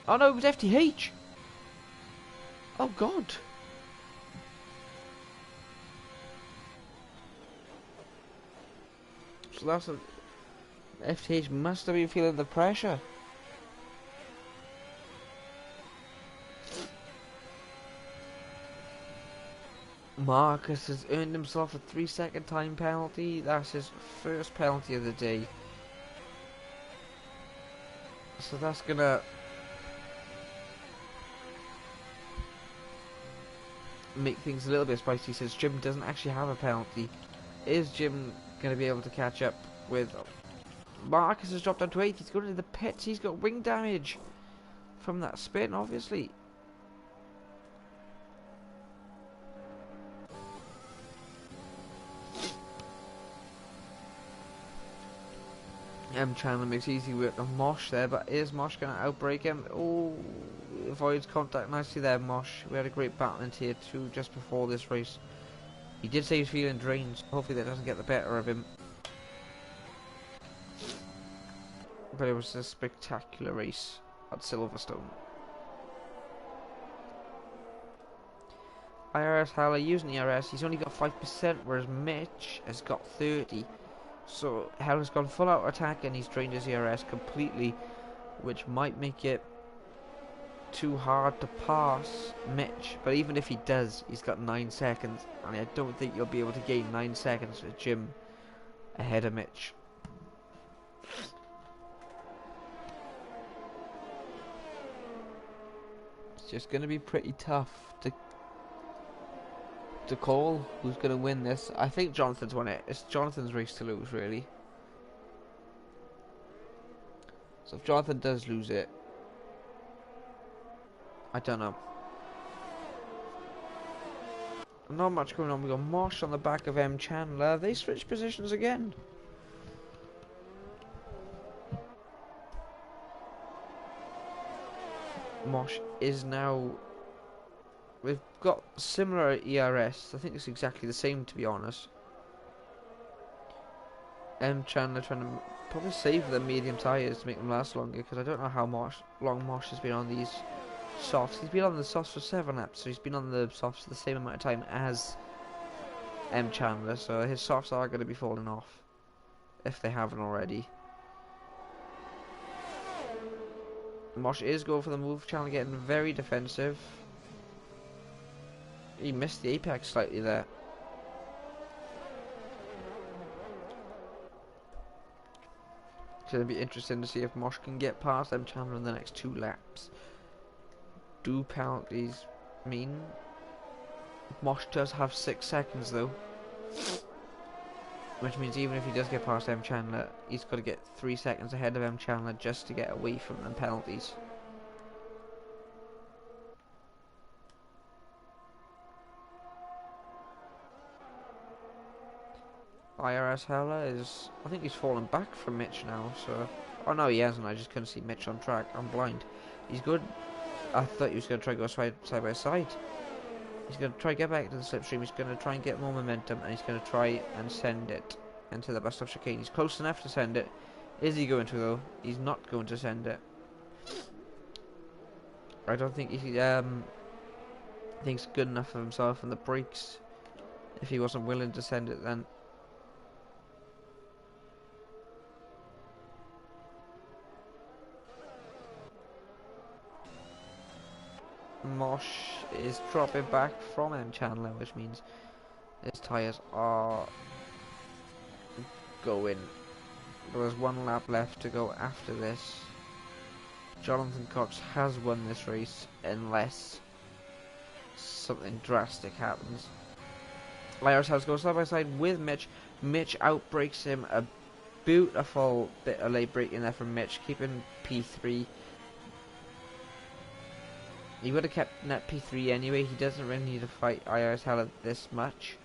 Oh no, it was FTH. Oh god. So that's a... FTH must have been feeling the pressure. Marcus has earned himself a 3-second time penalty. That's his first penalty of the day. So that's gonna make things a little bit spicy since Jim doesn't actually have a penalty. Is Jim gonna be able to catch up with... Marcus has dropped down to 8. He's going into the pits. He's got wing damage from that spin, obviously. Chandler makes easy work of Mosh there, but is Mosh going to outbreak him? Oh, avoids contact nicely there, Mosh. We had a great battle in Tier 2 just before this race. He did say he's feeling drained, so hopefully that doesn't get the better of him. But it was a spectacular race at Silverstone. IRS Haller using the RS, he's only got 5%, whereas Mitch has got 30%. So Heller's gone full out attack and he's drained his ERS completely, which might make it too hard to pass Mitch. But even if he does, he's got 9 seconds, and I don't think you'll be able to gain 9 seconds with Jim ahead of Mitch. It's just going to be pretty tough to call who's going to win this. I think Jonathan's won it. It's Jonathan's race to lose, really. So if Jonathan does lose it, I don't know. Not much going on. We got Mosh on the back of M. Chandler. They switch positions again. Mosh is now... We've got similar ERS. I think it's exactly the same, to be honest. M. Chandler trying to probably save the medium tyres to make them last longer, because I don't know how long Mosh has been on these softs. He's been on the softs for 7 laps, so he's been on the softs for the same amount of time as M. Chandler, so his softs are going to be falling off, if they haven't already. Mosh is going for the move. Chandler getting very defensive. He missed the apex slightly there. It's going to be interesting to see if Mosh can get past M. Chandler in the next 2 laps. Do penalties mean? Mosh does have 6 seconds though. Which means even if he does get past M. Chandler, he's got to get 3 seconds ahead of M. Chandler just to get away from them penalties. IRS Heller is... I think he's fallen back from Mitch now, so... Oh no, he hasn't, I just couldn't see Mitch on track. I'm blind. He's good. I thought he was going to try to go side by side. He's going to try to get back to the slipstream. He's going to try and get more momentum, and he's going to try and send it into the best of chicane. He's close enough to send it. Is he going to, though? He's not going to send it. I don't think he... thinks good enough of himself and the brakes. If he wasn't willing to send it then. Mosh is dropping back from M Chandler, which means his tyres are going. There's one lap left to go after this. Jonathan Cox has won this race unless something drastic happens. Lyra's House goes side by side with Mitch. Mitch outbrakes him. A beautiful bit of late braking there from Mitch, keeping P3. He would have kept net P3 anyway. He doesn't really need to fight IRS Heller this much.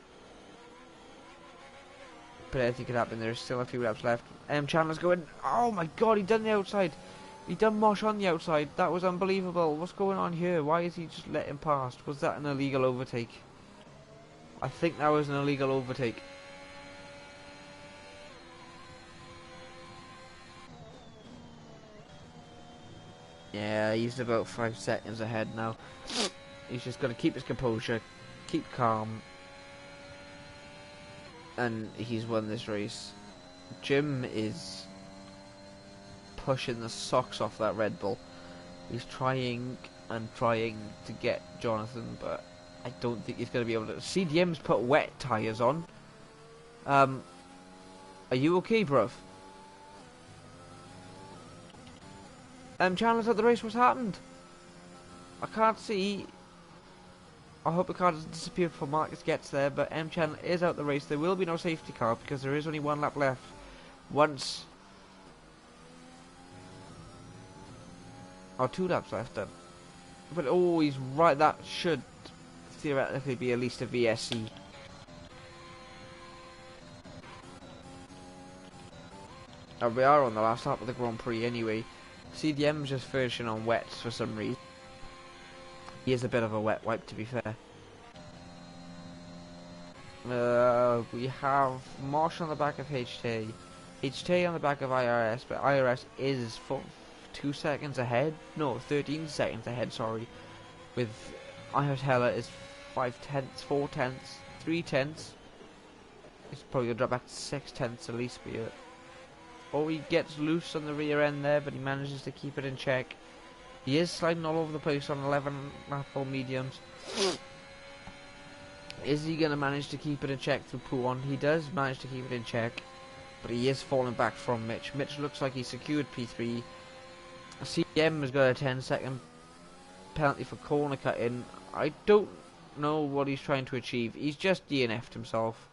But anything could happen. There's still a few laps left. Chandler's going. Oh my god, he done the outside. He done Mosh on the outside. That was unbelievable. What's going on here? Why is he just letting past? Was that an illegal overtake? I think that was an illegal overtake. Yeah, he's about 5 seconds ahead now. He's just going to keep his composure, keep calm, and he's won this race. Jim is pushing the socks off that Red Bull. He's trying and trying to get Jonathan, but I don't think he's going to be able to. CDM's put wet tyres on. Are you okay, bruv? Chandler's at the race. What's happened? I can't see. I hope the car doesn't disappear before Marcus gets there, but Chandler is out the race. There will be no safety car because there is only one lap left. Once... oh, 2 laps left then. But oh, he's right. That should theoretically be at least a VSC. We are on the last lap of the Grand Prix anyway. CDM's just finishing on wets for some reason. He is a bit of a wet wipe, to be fair. We have Marsh on the back of HT. HT on the back of IRS, but IRS is 2 seconds ahead. No, 13 seconds ahead, sorry. With IRS Heller is 5 tenths, 4 tenths, 3 tenths. He's probably going to drop back to 6 tenths at least, be it. Oh, he gets loose on the rear end there, but he manages to keep it in check. He is sliding all over the place on 11 apple mediums. Is he going to manage to keep it in check through P1? He does manage to keep it in check, but he is falling back from Mitch. Mitch looks like he secured P3. CM has got a 10-second penalty for corner cutting. I don't know what he's trying to achieve. He's just DNF'd himself.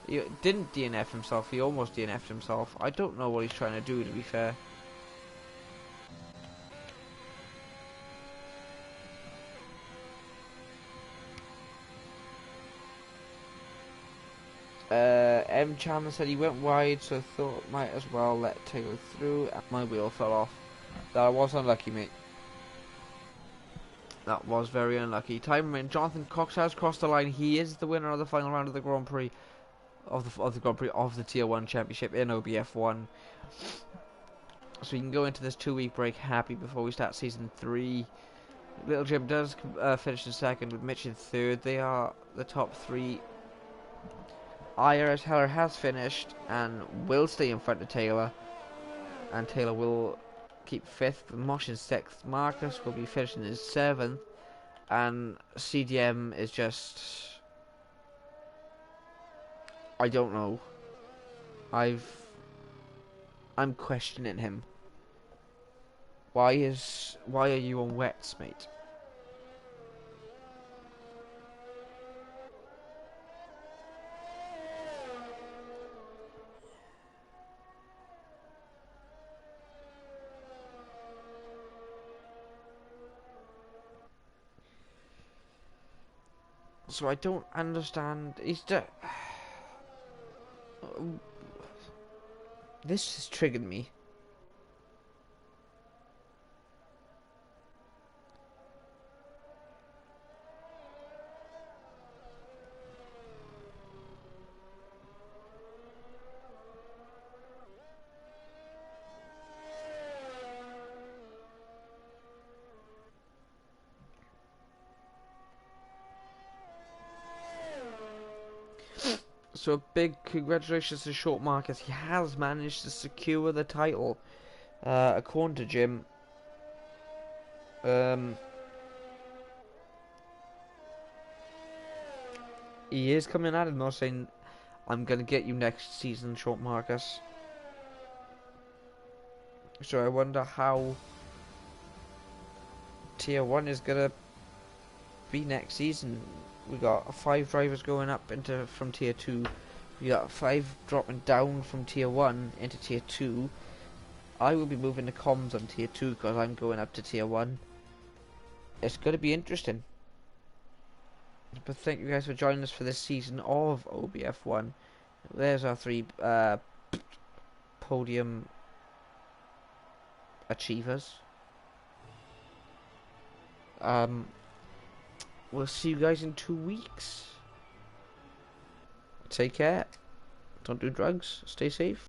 He didn't DNF himself, he almost DNF'd himself. I don't know what he's trying to do, to be fair. M. Chandler said he went wide, so thought might as well let Taylor through, and my wheel fell off. That was unlucky, mate. That was very unlucky. Time remaining. Jonathan Cox has crossed the line. He is the winner of the final round of the Grand Prix. Of the Grand Prix of the Tier 1 Championship in OBF1. So we can go into this 2-week break happy before we start Season 3. Little Jim does finish in second with Mitch in third. They are the top 3. IRS Heller has finished and will stay in front of Taylor. And Taylor will keep 5th. Mosh in 6th. Marcus will be finishing in 7th. And CDM is just... I don't know. I'm questioning him. Why are you on wets, mate? So I don't understand. He's just... This has triggered me. So a big congratulations to Short Marcus. He has managed to secure the title. According to Jim, he is coming at him though, saying, "I'm gonna get you next season, Short Marcus." So I wonder how Tier 1 is gonna be next season. We got 5 drivers going up into from Tier 2. We got 5 dropping down from Tier 1 into Tier 2. I will be moving the comms on Tier 2 because I'm going up to Tier 1. It's going to be interesting. But thank you guys for joining us for this season of OBF1. There's our 3 podium achievers. We'll see you guys in 2 weeks. Take care. Don't do drugs. Stay safe.